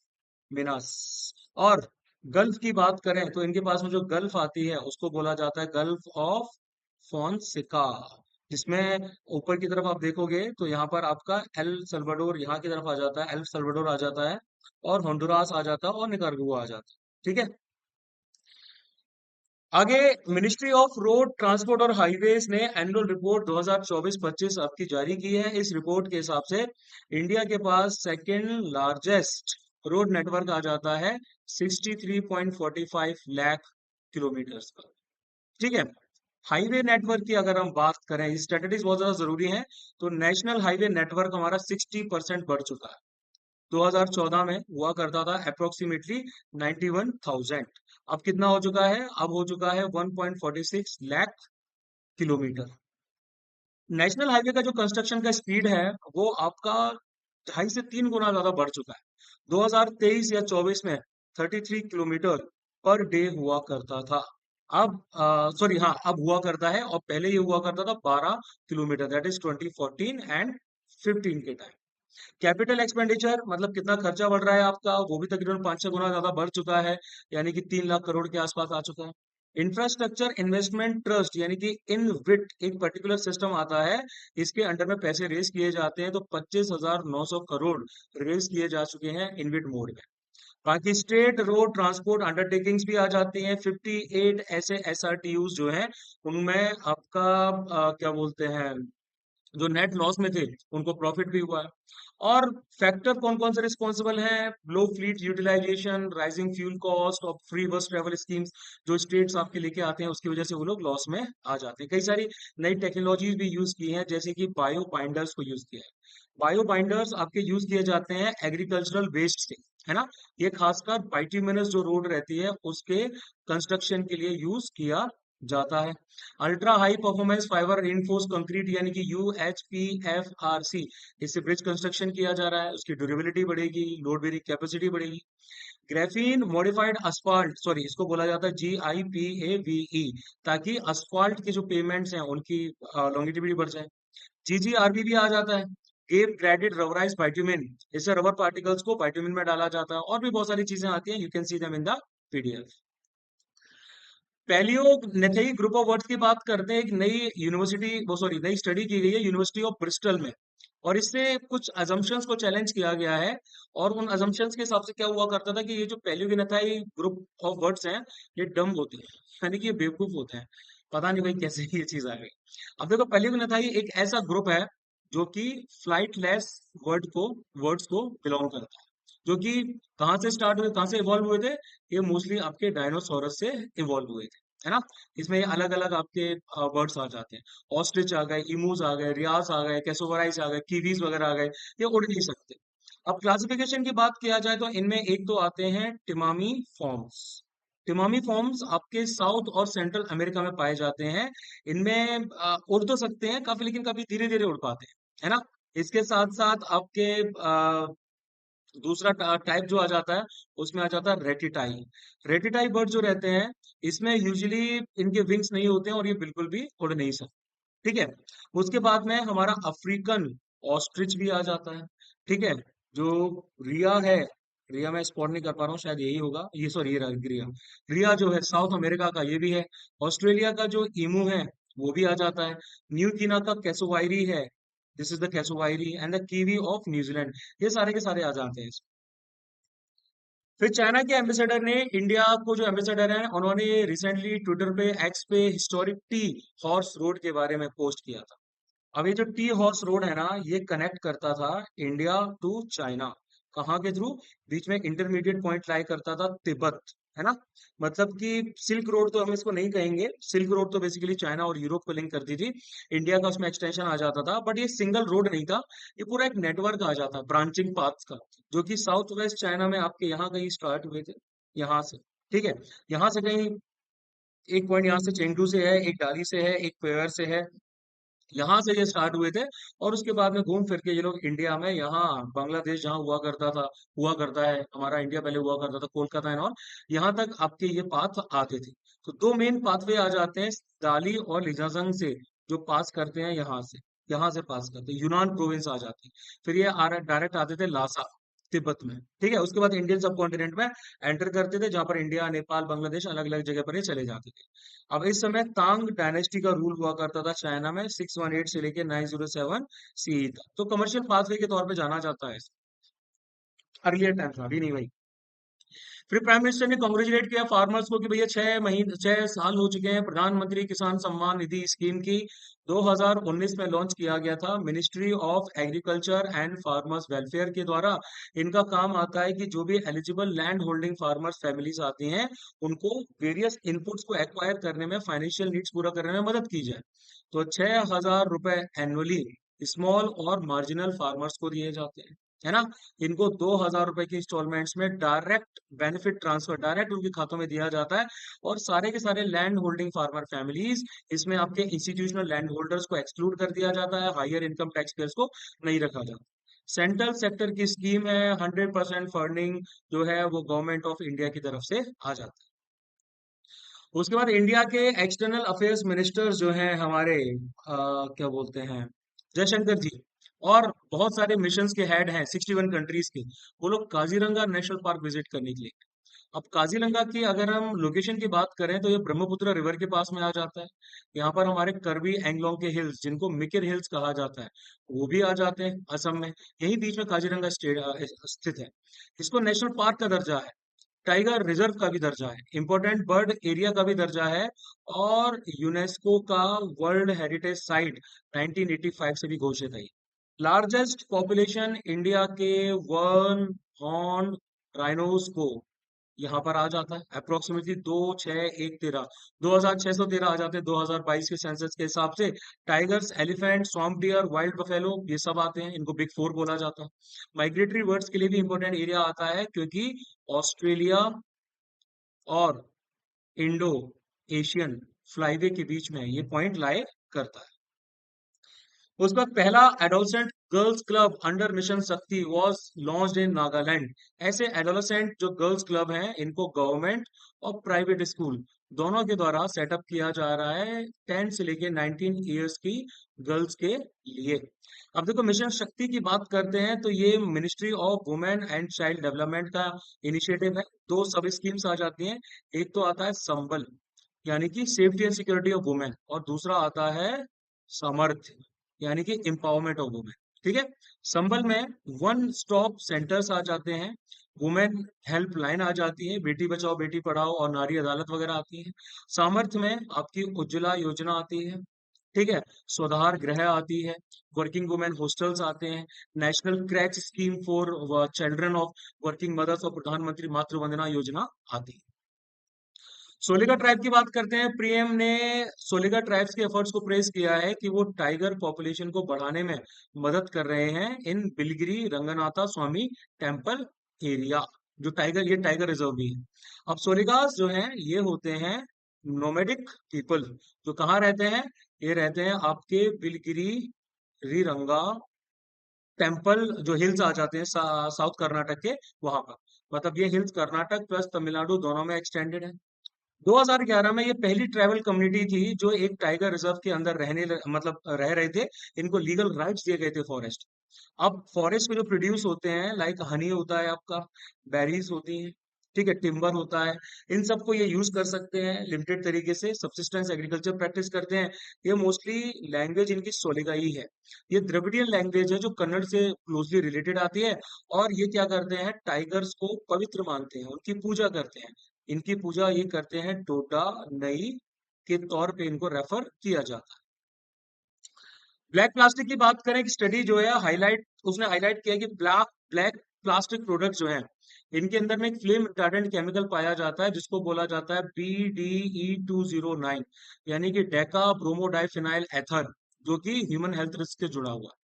मिनास। और गल्फ की बात करें तो इनके पास में जो गल्फ आती है उसको बोला जाता है गल्फ ऑफ फोंसेका, जिसमें ऊपर की तरफ आप देखोगे तो यहाँ पर आपका एल सल्वाडोर यहाँ की तरफ आ जाता है, एल सल्वाडोर आ जाता है, और होंडुरास आ जाता है, और निकारागुआ आ जाता है, ठीक है। आगे मिनिस्ट्री ऑफ रोड ट्रांसपोर्ट और हाईवेज ने एनुअल रिपोर्ट 2024-25 आपकी जारी की है। इस रिपोर्ट के हिसाब से इंडिया के पास सेकंड लार्जेस्ट रोड नेटवर्क आ जाता है 63.45 लाख किलोमीटर्स का, ठीक है। हाईवे नेटवर्क की अगर हम बात करें, स्टैटिस्टिक्स बहुत ज्यादा जरूरी है, तो नेशनल हाईवे नेटवर्क हमारा 60% बढ़ चुका है। 2014 में हुआ करता था अप्रोक्सीमेटली 91,000, अब कितना हो चुका है, अब हो चुका है 1.46 लाख किलोमीटर। नेशनल हाईवे का जो कंस्ट्रक्शन का स्पीड है वो आपका 2.5 से 3 गुना ज्यादा बढ़ चुका है। 2023 या 24 में 33 किलोमीटर पर डे हुआ करता था। अब सॉरी हाँ, अब हुआ करता है, और पहले ये हुआ करता था 12 किलोमीटर, दैट इज 2014 एंड 15 के टाइम। कैपिटल एक्सपेंडिचर मतलब कितना खर्चा बढ़ रहा है आपका, वो भी तकरीबन 5-6 गुना ज्यादा बढ़ चुका है, यानी कि 3 लाख करोड़ के आसपास आ चुका है। इंफ्रास्ट्रक्चर इन्वेस्टमेंट ट्रस्ट यानी कि इनविट एक पर्टिकुलर सिस्टम आता है, इसके अंडर में पैसे रेज किए जाते हैं, तो 25,900 करोड़ रेज किए जा चुके हैं इनविट मोड में। बाकी स्टेट रोड ट्रांसपोर्ट अंडरटेकिंग्स भी आ जाती हैं, 58 ऐसे एसआरटीयूज जो हैं उनमें आपका क्या बोलते हैं, जो नेट लॉस में थे उनको प्रॉफिट भी हुआ है। और फैक्टर कौन कौन से रिस्पॉन्सिबल हैं, low fleet utilisation, rising fuel cost और फ्री बस ट्रेवल स्कीम्स जो स्टेट्स आपके लेके आते हैं, उसकी वजह से वो लोग लॉस में आ जाते हैं। कई सारी नई टेक्नोलॉजीज भी यूज की हैं, जैसे कि बायो बाइंडर्स को यूज किया है। बायो बाइंडर्स आपके यूज किए जाते हैं एग्रीकल्चरल वेस्ट से, है ना। ये खासकर बाइट्यूमिनस जो रोड रहती है उसके कंस्ट्रक्शन के लिए यूज किया जाता है। Ultra high performance fibre reinforce concrete यानी कि UHPFRC, इससे ब्रिज कंस्ट्रक्शन किया जा रहा है, उसकी ड्यूरेबिलिटी बढ़ेगी, लोड बेरिंग कैपेसिटी बढ़ेगी। ग्रेफीन मॉडिफाइड asphalt, सॉरी इसको बोला जाता है GIPAVE, ताकि asphalt के जो पेमेंट्स हैं उनकी लॉन्गिटिविटी बढ़ जाए। GGRB भी आ जाता है, गेप ग्रेडेड रबराइज बाइट्यूमिन, इससे रबर पार्टिकल्स को बाइट्यूमिन में डाला जाता है, और भी बहुत सारी चीजें आती हैं, you can see them in the PDF। Palaeognathae group of words की बात करते हैं, एक नई यूनिवर्सिटी वो सॉरी नई स्टडी की गई है यूनिवर्सिटी ऑफ ब्रिस्टल में, और इससे कुछ अजम्पशंस को चैलेंज किया गया है। और उन अजम्पशंस के हिसाब से क्या हुआ करता था कि ये जो पैलियोग्नेथाई ग्रुप ऑफ वर्ड्स हैं ये डम होते हैं, यानी कि ये बेवकूफ होते हैं। पता नहीं भाई कैसे ये चीज आ गई। अब देखो पैलियोग्नेथाई एक ऐसा ग्रुप है जो कि फ्लाइटलेस वर्ड्स को बिलोंग करता है, जो कि कहाँ से स्टार्ट हुए, कहाँ से इवॉल्व हुए थे, ये मोस्टली आपके डायनासोरस से इवॉल्व हुए थे, है ना। इसमें अलग अलग आपके वर्ड्स आ जाते हैं, ऑस्ट्रिच आ गए, इमूज आ गए, रियास आ गए, कैसोवराइस आ गए, कीवीज वगैरह आ गए, ये उड़ नहीं सकते। अब क्लासिफिकेशन की बात किया जाए तो इनमें एक तो आते हैं टिमामी फॉर्म्स। टिमामी फॉर्म्स आपके साउथ और सेंट्रल अमेरिका में पाए जाते हैं। इनमें उड़ तो सकते हैं काफी, लेकिन काफी धीरे धीरे उड़ पाते हैं, है ना। इसके साथ साथ आपके दूसरा टाइप जो आ जाता है उसमें आ जाता है रेटिटाई। रेटिटाई बर्ड जो रहते हैं इसमें यूजुअली इनके विंग्स नहीं होते हैं, और ये बिल्कुल भी उड़ नहीं सकते, ठीक है। उसके बाद में हमारा अफ्रीकन ऑस्ट्रिच भी आ जाता है, ठीक है। जो रिया है, रिया मैं स्पॉट नहीं कर पा रहा हूँ, शायद यही होगा, ये सॉरी ये रिया, रिया जो है साउथ अमेरिका का ये भी है। ऑस्ट्रेलिया का जो ईमू है वो भी आ जाता है। न्यू गिना का कैसोवायरी है, this is the cassowary and the kiwi of New Zealand. ये सारे के सारे आ जाते हैं। फिर चाइना के एम्बेसडर ने इंडिया को, जो एम्बेसडर हैं, उन्होंने रिसेंटली ट्विटर पे, एक्स पे, हिस्टोरिक टी हॉर्स रोड के बारे में पोस्ट किया था। अब ये जो टी हॉर्स रोड है ना, ये कनेक्ट करता था इंडिया टू चाइना। कहाँ के थ्रू? बीच में इंटरमीडिएट पॉइंट लाई करता था तिब्बत, है ना। मतलब कि सिल्क रोड तो हम इसको नहीं कहेंगे। सिल्क रोड तो बेसिकली चाइना और यूरोप को लिंक करती थी। इंडिया का उसमें एक्सटेंशन आ जाता था, बट ये सिंगल रोड नहीं था। ये पूरा एक नेटवर्क आ जाता, ब्रांचिंग पाथ्स का, जो कि साउथ वेस्ट चाइना में आपके यहाँ कहीं स्टार्ट हुए थे, यहाँ से। ठीक है, यहाँ से कहीं एक पॉइंट, यहाँ से चेंगडू से है, एक डाली से है, एक पेवर से है, यहाँ से ये स्टार्ट हुए थे। और उसके बाद में घूम फिर के ये लोग इंडिया में, यहाँ बांग्लादेश जहाँ हुआ करता था, हुआ करता है, हमारा इंडिया पहले हुआ करता था, कोलकाता एंड ऑल, यहाँ तक आपके ये पाथ आते थे। तो दो मेन पाथवे आ जाते हैं, दाली और लिजाजंग से, जो पास करते हैं यहाँ से पास करते हैं, यूनान प्रोविंस आ जाती है। फिर ये डायरेक्ट आते थे लासा, तिब्बत में। ठीक है, उसके बाद इंडियन सब कॉन्टिनेंट में एंटर करते थे, जहां पर इंडिया, नेपाल, बांग्लादेश अलग अलग जगह पर ये चले जाते थे। अब इस समय तांग डायनेस्टी का रूल हुआ करता था चाइना में, 618 से लेके 907 सीई तक। तो कमर्शियल पाथवे के तौर पे जाना जाता है अर्लियर टाइम था, अभी नहीं भाई। फिर प्राइम मिनिस्टर ने कॉन्ग्रेचुलेट किया फार्मर्स को कि भैया 6 साल हो चुके हैं प्रधानमंत्री किसान सम्मान निधि स्कीम की। 2019 में लॉन्च किया गया था ministry of agriculture and farmers welfare के द्वारा। इनका काम आता है कि जो भी eligible land holding farmers families आती हैं, उनको वेरियस इनपुट्स को एक्वायर करने में, फाइनेंशियल नीड्स पूरा करने में मदद की जाए। तो 6,000 रुपए एनुअली स्मॉल और मार्जिनल फार्मर्स को दिए जाते हैं, है ना। इनको 2,000 रुपए की इंस्टॉलमेंट्स में डायरेक्ट बेनिफिट ट्रांसफर, डायरेक्ट उनके खातों में दिया जाता है। और सारे के सारे लैंड होल्डिंग फार्मर फैमिलीज, इसमें आपके इंस्टीट्यूशनल लैंड होल्डर्स को एक्सक्लूड कर दिया जाता है, हायर इनकम टैक्स पेयर्स को नहीं रखा जाता। सेंट्रल सेक्टर की स्कीम है, 100% फंडिंग जो है वो गवर्नमेंट ऑफ इंडिया की तरफ से आ जाता है। उसके बाद इंडिया के एक्सटर्नल अफेयर्स मिनिस्टर्स जो हैं हमारे, क्या बोलते हैं, जयशंकर जी, और बहुत सारे मिशंस के हेड हैं 61 कंट्रीज के, वो लोग काजीरंगा नेशनल पार्क विजिट करने के लिए। अब काजीरंगा की अगर हम लोकेशन की बात करें, तो ये ब्रह्मपुत्र रिवर के पास में आ जाता है। यहाँ पर हमारे कर्बी एंगलोंग के हिल्स, जिनको मिकिर हिल्स कहा जाता है, वो भी आ जाते हैं असम में। यही बीच में काजीरंगा स्टेट स्थित है। इसको नेशनल पार्क का दर्जा है, टाइगर रिजर्व का भी दर्जा है, इंपॉर्टेंट बर्ड एरिया का भी दर्जा है, और यूनेस्को का वर्ल्ड हेरिटेज साइट 1985 से भी घोषित है। लार्जेस्ट पॉपुलेशन इंडिया के वन हॉर्न राइनोस को यहाँ पर आ जाता है, अप्रोक्सीमेटली 26113, 2613 आ जाते हैं 2022 के सेंसस के हिसाब से। Tigers, elephant, swamp dear, wild buffalo, ये सब आते हैं, इनको बिग फोर बोला जाता है। माइग्रेटरी बर्ड्स के लिए भी इंपॉर्टेंट एरिया आता है, क्योंकि ऑस्ट्रेलिया और इंडो एशियन फ्लाईवे के बीच में ये पॉइंट लाए करता है। उसके बाद पहला adolescent girls club under mission शक्ति वाज लॉन्च्ड इन नागालैंड। ऐसे एडोलसेंट जो गर्ल्स क्लब हैं, इनको गवर्नमेंट और प्राइवेट स्कूल दोनों के द्वारा सेटअप किया जा रहा है 10 से लेके 19 ईयर्स की गर्ल्स के लिए। अब देखो, मिशन शक्ति की बात करते हैं तो ये ministry of women and child development का इनिशिएटिव है। दो सब स्कीम्स आ जाती हैं, एक तो आता है संबल, यानी कि safety and security of women, और दूसरा आता है सामर्थ्य, यानी कि एम्पावरमेंट ऑफ वुमेन। ठीक है, संबल में वन स्टॉप सेंटर्स आ जाते हैं, वुमेन हेल्पलाइन आ जाती है, बेटी बचाओ बेटी पढ़ाओ और नारी अदालत वगैरह आती है। सामर्थ्य में आपकी उज्ज्वला योजना आती है, ठीक है, स्वधार गृह आती है, वर्किंग वुमेन हॉस्टल्स आते हैं, national क्रैच scheme for children of working mothers और प्रधानमंत्री मातृ वंदना योजना आती है। सोलिका ट्राइब की बात करते हैं। पीएम ने सोलिका ट्राइब्स के एफर्ट्स को प्रेज किया है कि वो टाइगर पॉपुलेशन को बढ़ाने में मदद कर रहे हैं इन बिलगिरी रंगनाथा स्वामी टेम्पल एरिया, जो टाइगर, ये टाइगर रिजर्व भी है। अब सोलिकास जो हैं, ये होते हैं नोमेडिक पीपल, जो कहाँ रहते हैं, ये रहते हैं आपके बिलगिरी रंगा टेम्पल, जो हिल्स आ जाते हैं साउथ कर्नाटक के, वहां पर। मतलब ये हिल्स कर्नाटक प्लस तमिलनाडु दोनों में एक्सटेंडेड है। 2011 में ये पहली ट्राइबल कम्युनिटी थी जो एक टाइगर रिजर्व के अंदर मतलब रह रहे थे। इनको लीगल राइट्स दिए गए थे फॉरेस्ट। अब फॉरेस्ट में जो प्रोड्यूस होते हैं, लाइक हनी होता है आपका, बेरीज होती हैं, ठीक है, टिम्बर होता है, इन सबको ये यूज कर सकते हैं लिमिटेड तरीके से, सब्सिस्टेंस एग्रीकल्चर प्रैक्टिस करते हैं। ये मोस्टली लैंग्वेज इनकी सोलिगाई है। ये द्रविडियन लैंग्वेज है जो कन्नड़ से क्लोजली रिलेटेड आती है। और ये क्या करते हैं, टाइगर्स को पवित्र मानते हैं, उनकी पूजा करते हैं। इनकी पूजा ये करते हैं डोडा नई के तौर पे इनको रेफर किया जाता है। ब्लैक प्लास्टिक की बात करें कि स्टडी जो है हाईलाइट, उसने हाईलाइट किया कि ब्लैक ब्लैक प्लास्टिक प्रोडक्ट जो है, इनके अंदर में एक फ्लेम रिटार्डेंट केमिकल पाया जाता है जिसको बोला जाता है BDE209, यानी कि डेका ब्रोमोडाइफिनाइल एथर, जो कि ह्यूमन हेल्थ रिस्क से जुड़ा हुआ है।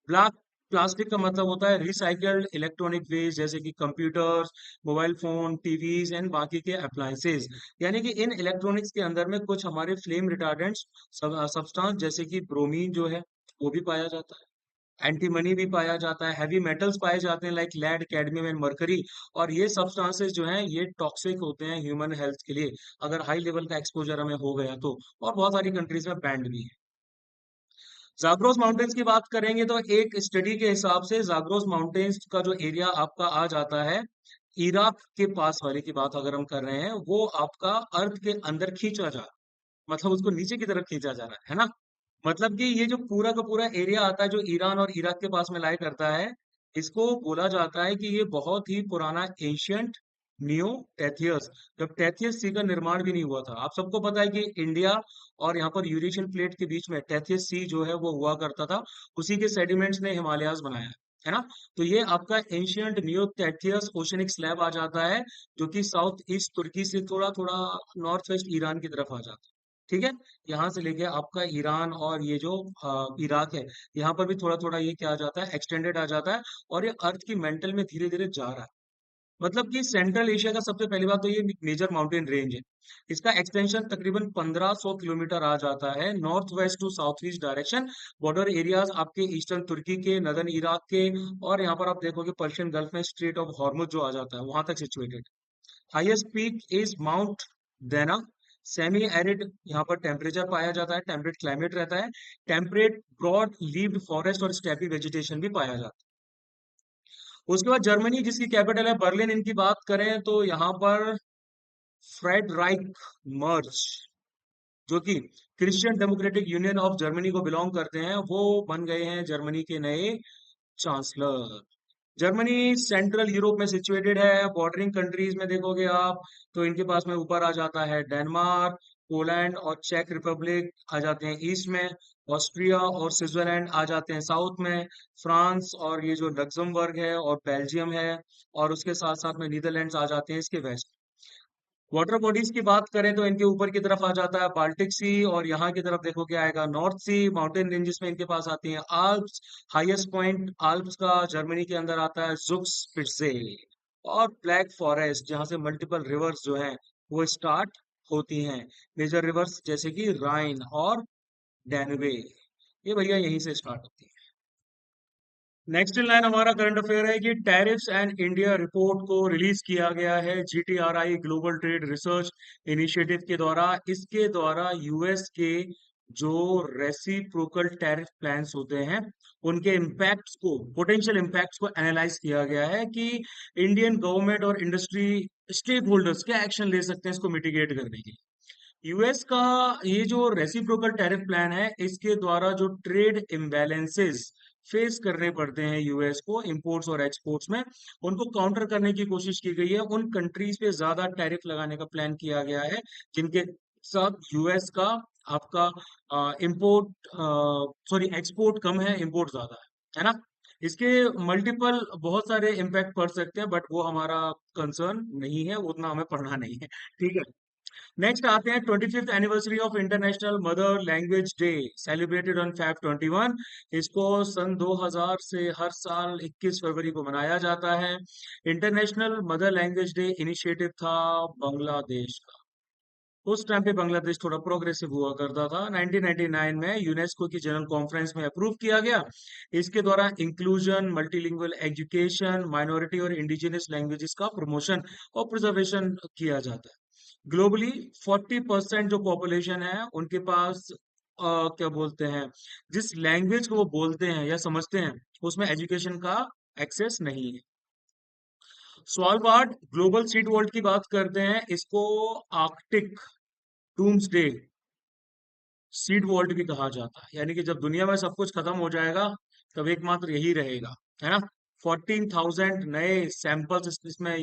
ब्लैक प्लास्टिक का मतलब होता है रिसाइकल्ड इलेक्ट्रॉनिक वेस्ट, जैसे कि computers, mobile phone, TVs and बाकी के अप्लायंसेज। यानी कि इन इलेक्ट्रॉनिक्स के अंदर में कुछ हमारे फ्लेम रिटार्डेंट्स सब्सटेंस जैसे कि ब्रोमीन जो है वो भी पाया जाता है, एंटीमनी भी पाया जाता है, हैवी मेटल्स पाए जाते हैं like lead, cadmium and mercury. और ये सब्सटेंसेस जो हैं ये टॉक्सिक होते हैं ह्यूमन हेल्थ के लिए, अगर हाई लेवल का एक्सपोजर हमें हो गया तो। और बहुत सारी कंट्रीज में बैंड भी है। जाग्रोस माउंटेन्स की बात करेंगे तो एक स्टडी के हिसाब से जाग्रोस माउंटेन्स का जो एरिया आपका आ जाता है, इराक के पास वाले की बात अगर हम कर रहे हैं, वो आपका अर्थ के अंदर खींचा जा, मतलब उसको नीचे की तरफ खींचा जा रहा है ना। मतलब कि ये जो पूरा का पूरा एरिया आता है जो ईरान और इराक के पास में लाई करता है, इसको बोला जाता है कि ये बहुत ही पुराना एंशियंट नियो टेथियस, जब टेथियस सी का निर्माण भी नहीं हुआ था। आप सबको पता है कि इंडिया और यहाँ पर यूरेशियन प्लेट के बीच में टेथियस सी जो है वो हुआ करता था, उसी के सेडिमेंट्स ने हिमालयाज बनाया है ना। तो ये आपका एंशियंट नियो टेथियस ओशनिक स्लैब आ जाता है, जो कि साउथ ईस्ट तुर्की से थोड़ा थोड़ा नॉर्थ वेस्ट ईरान की तरफ आ जाता है। ठीक है, यहाँ से लेके आपका ईरान और ये जो इराक है, यहाँ पर भी थोड़ा थोड़ा ये क्या आ जाता है, एक्सटेंडेड आ जाता है। और ये अर्थ की मेंटल में धीरे धीरे जा रहा है। मतलब कि सेंट्रल एशिया का सबसे पहली बात तो ये मेजर माउंटेन रेंज है। इसका एक्सटेंशन तकरीबन 1500 किलोमीटर आ जाता है, north west to south east direction. Border areas आपके ईस्टर्न तुर्की के, नदर्न इराक के, और यहाँ पर आप देखोगे पर्शियन गल्फ में स्ट्रेट ऑफ हॉर्मुज जो आ जाता है वहां तक situated. Highest peak is Mount Dena. Semi arid यहाँ पर टेम्परेचर पाया जाता है, टेम्परेट क्लाइमेट रहता है। टेम्परेट ब्रॉड लीव्ड फॉरेस्ट और स्टेपी वेजिटेशन भी पाया जाता है। उसके बाद जर्मनी जिसकी कैपिटल है बर्लिन, इनकी बात करें तो यहाँ पर फ्रेडराइक मर्ज, जो कि Christian democratic union of Germany को बिलोंग करते हैं, वो बन गए हैं जर्मनी के नए चांसलर। जर्मनी सेंट्रल यूरोप में सिचुएटेड है। बॉर्डरिंग कंट्रीज में देखोगे आप तो इनके पास में ऊपर आ जाता है डेनमार्क, पोलैंड और चेक रिपब्लिक आ जाते हैं ईस्ट में। ऑस्ट्रिया और स्विट्जरलैंड आ जाते हैं साउथ में। फ्रांस और ये जो लग्जमबर्ग है और बेल्जियम है, और उसके साथ साथ में नीदरलैंड्स आ जाते हैं इसके वेस्ट। वाटर बॉडीज की बात करें तो इनके ऊपर की तरफ आ जाता है बाल्टिक सी, और यहाँ की तरफ देखो क्या आएगा, नॉर्थ सी। माउंटेन रेंजेस में इनके पास आती हैं आल्प्स। हाईएस्ट पॉइंट आल्प्स का जर्मनी के अंदर आता है जुक्सपिट्जे। और ब्लैक फॉरेस्ट, जहाँ से मल्टीपल रिवर्स जो हैं वो स्टार्ट होती हैं। मेजर रिवर्स जैसे कि राइन और डैनुबे, ये भैया यहीं से स्टार्ट होती है। नेक्स्ट इन लाइन हमारा करंट अफेयर है कि टैरिफ्स एंड इंडिया रिपोर्ट को रिलीज किया गया है GTRI global trade research initiative के द्वारा। इसके द्वारा यूएस के जो रेसिप्रोकल टैरिफ प्लान्स होते हैं उनके इम्पैक्ट्स को, पोटेंशियल इम्पैक्ट्स को एनालाइज किया गया है कि इंडियन गवर्नमेंट और इंडस्ट्री स्टेक होल्डर्स क्या एक्शन ले सकते हैं इसको मिटिगेट करने के लिए। यूएस का ये जो रेसिप्रोकल टैरिफ प्लान है, इसके द्वारा जो ट्रेड इम्बैलेंसेस फेस करने पड़ते हैं यूएस को इंपोर्ट्स और एक्सपोर्ट्स में, उनको काउंटर करने की कोशिश की गई है। उन कंट्रीज पे ज्यादा टैरिफ लगाने का प्लान किया गया है जिनके साथ यूएस का आपका इंपोर्ट, सॉरी एक्सपोर्ट कम है, इंपोर्ट ज्यादा है ना। इसके मल्टीपल बहुत सारे इम्पैक्ट पड़ सकते हैं, बट वो हमारा कंसर्न नहीं है, उतना हमें पढ़ना नहीं है। ठीक है, नेक्स्ट आते हैं 25th anniversary of international mother language day, celebrated on Feb 21। इसको सन 2000 से हर साल 21 फरवरी को मनाया जाता है। International mother language day initiative था बांग्लादेश का। उस टाइम पे बांग्लादेश थोड़ा प्रोग्रेसिव हुआ करता था। 1999 में यूनेस्को की जनरल कॉन्फ्रेंस में अप्रूव किया गया। इसके द्वारा इंक्लूजन, मल्टीलिंगुअल एजुकेशन, माइनॉरिटी और इंडिजिनस लैंग्वेजेस का प्रमोशन और प्रिजर्वेशन किया जाता है। ग्लोबली 40% जो पॉपुलेशन है उनके पास क्या बोलते हैं, जिस लैंग्वेज को वो बोलते हैं या समझते हैं उसमें एजुकेशन का एक्सेस नहीं है। स्वालबार्ड ग्लोबल सीड वॉल्ट की बात करते हैं, इसको आर्कटिक डूम्सडे सीड वॉल्ट भी कहा जाता है, यानी कि जब दुनिया में सब कुछ खत्म हो जाएगा तब एकमात्र यही रहेगा, है ना। 14,000 नए सैंपल्स इसमें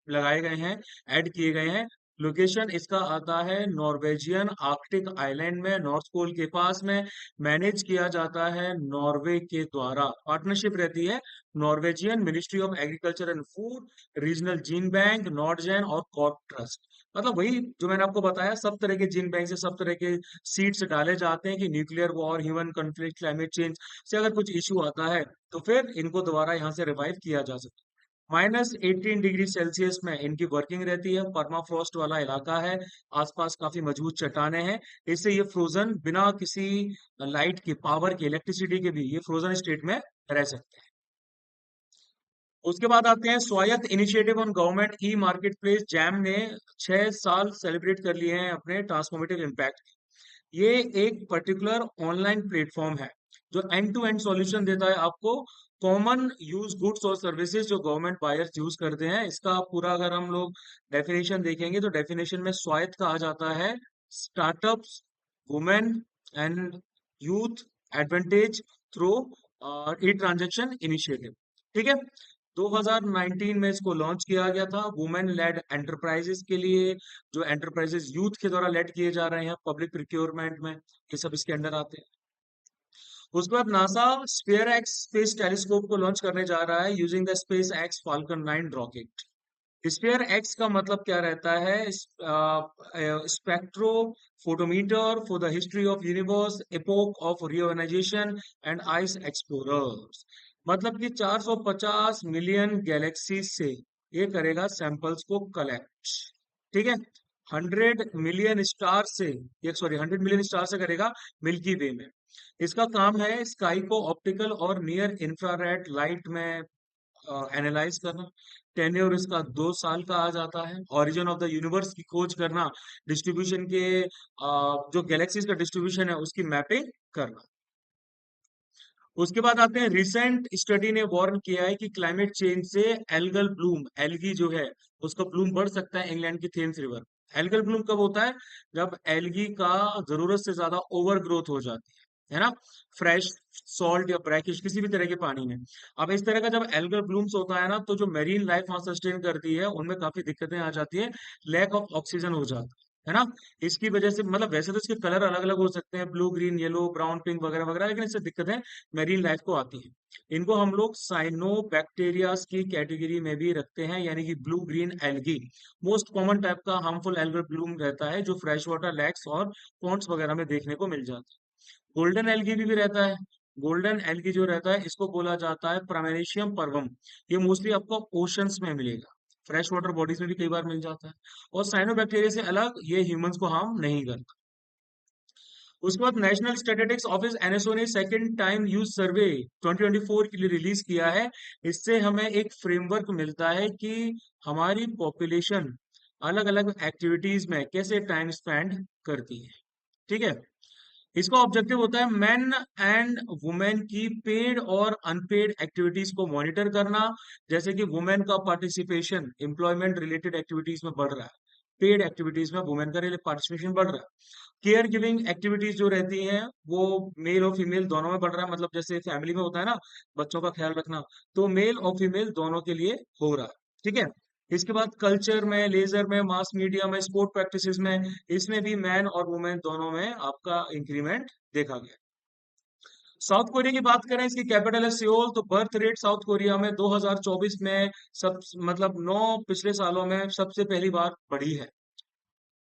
लगाए गए हैं, ऐड किए गए हैं। लोकेशन इसका आता है नॉर्वेजियन आर्कटिक आइलैंड में, नॉर्थ पोल के पास में। मैनेज किया जाता है नॉर्वे के द्वारा, पार्टनरशिप रहती है Norwegian ministry of agriculture and food, regional gene bank, NordGen और कॉर्प ट्रस्ट। मतलब वही जो मैंने आपको बताया, सब तरह के जीन बैंक से सब तरह के सीड्स डाले जाते हैं कि nuclear war, human conflict, climate change से अगर कुछ इश्यू आता है तो फिर इनको दोबारा यहाँ से रिवाइव किया जा सकता है। -18 डिग्री सेल्सियस में इनकी वर्किंग रहती है, परमाफ्रॉस्ट वाला इलाका है, आसपास काफी मजबूत चट्टाने हैं, इससे ये फ्रोजन बिना किसी लाइट के पावर के, इलेक्ट्रिसिटी के भी ये फ्रोजन स्टेट में रह सकते हैं। उसके बाद आते हैं स्वायत्त initiative on government e market place. Jam ने 6 साल सेलिब्रेट कर लिए हैं अपने ट्रांसफॉर्मेटिव इम्पैक्ट। ये एक पर्टिकुलर ऑनलाइन प्लेटफॉर्म है जो एंड टू एंड सॉल्यूशन देता है आपको, कॉमन यूज गुड्स और सर्विसेज जो गवर्नमेंट बायर्स यूज करते हैं। इसका पूरा अगर हम लोग डेफिनेशन देखेंगे तो डेफिनेशन में स्वायत्त कहा जाता है startups, women and youth advantage through E transaction initiative. ठीक है, 2019 में इसको लॉन्च किया गया था वुमेन लेड एंटरप्राइजेस के लिए, जो एंटरप्राइजेस यूथ के द्वारा लेड किए जा रहे हैं पब्लिक प्रिक्योरमेंट में, ये सब इसके अंडर आते हैं। उसके बाद NASA SPHEREx space telescope को लॉन्च करने जा रहा है using the SpaceX Falcon 9 rocket. SPHEREx का मतलब क्या रहता है? Spectrophotometer for the history of universe, epoch of reionisation and ice explorers. मतलब कि 450 मिलियन गैलेक्सी से ये करेगा सैंपल्स को कलेक्ट। ठीक है, 100 मिलियन स्टार से करेगा मिल्की वे में। इसका काम है स्काई को ऑप्टिकल और नियर इंफ्रारेड लाइट में एनालाइज करना। टेन्योर इसका 2 साल का आ जाता है। ओरिजिन ऑफ द यूनिवर्स की खोज करना, डिस्ट्रीब्यूशन के जो गैलेक्सीज का डिस्ट्रीब्यूशन है उसकी मैपिंग करना। उसके बाद आते हैं, रिसेंट स्टडी ने वार्न किया है कि क्लाइमेट चेंज से एल्गल ब्लूम, एल्गी जो है उसका ब्लूम बढ़ सकता है इंग्लैंड की थेम्स रिवर। एल्गल ब्लूम कब होता है? जब एल्गी का जरूरत से ज्यादा ओवर ग्रोथ हो जाती है ना, फ्रेश सॉल्ट या ब्रैकिश किसी भी तरह के पानी में। अब इस तरह का जब एल्गल ब्लूम्स होता है ना, तो जो मेरीन लाइफ वहां सस्टेन करती है उनमें काफी दिक्कतें आ जाती है, लैक ऑफ ऑक्सीजन हो जाता है ना। इसकी वजह से मतलब वैसे तो इसके कलर अलग अलग हो सकते हैं, blue, green, yellow, brown, pink वगैरह वगैरह, लेकिन इससे दिक्कतें मेरीन लाइफ को आती है। इनको हम लोग साइनोबैक्टीरियाज की कैटेगरी में भी रखते हैं, यानी कि blue green algae most common type का हार्मफुल एल्गल ब्लूम रहता है, जो फ्रेश वाटर लेक्स और पॉन्ड्स वगैरह में देखने को मिल जाता है। गोल्डन एल्गी भी रहता है। गोल्डन एल्गी जो रहता है इसको बोला जाता है प्रामेरिशियम पर्वम। ये मोस्टली आपको ओशंस में मिलेगा, फ्रेश वाटर बॉडीज में भी कई बार मिल जाता है। और साइनोबैक्टीरिया से अलग ये ह्यूमंस को हार्म नहीं करता। उसके बाद नेशनल स्टैटिस्टिक्स ऑफिस एनएसओ ने सेकंड टाइम यूज सर्वे 2024 के लिए रिलीज किया है। इससे हमें एक फ्रेमवर्क मिलता है कि हमारी पॉपुलेशन अलग अलग एक्टिविटीज में कैसे टाइम स्पेंड करती है। ठीक है, इसका ऑब्जेक्टिव होता है मेन एंड वुमेन की पेड और अनपेड एक्टिविटीज को मॉनिटर करना। जैसे कि वुमेन का पार्टिसिपेशन एम्प्लॉयमेंट रिलेटेड एक्टिविटीज में बढ़ रहा है, पेड एक्टिविटीज में वुमेन का पार्टिसिपेशन बढ़ रहा है। केयर गिविंग एक्टिविटीज जो रहती हैं वो मेल और फीमेल दोनों में बढ़ रहा है, मतलब जैसे फैमिली में होता है ना बच्चों का ख्याल रखना, तो मेल और फीमेल दोनों के लिए हो रहा है। ठीक है, इसके बाद कल्चर में, लेजर में, मास मीडिया में, स्पोर्ट प्रैक्टिसेस में, इसमें भी मैन और वुमेन दोनों में आपका इंक्रीमेंट देखा गया। साउथ कोरिया की बात करें, इसकी कैपिटल है सियोल। तो बर्थ रेट साउथ कोरिया में 2024 में सब मतलब 9 पिछले सालों में सबसे पहली बार बढ़ी है।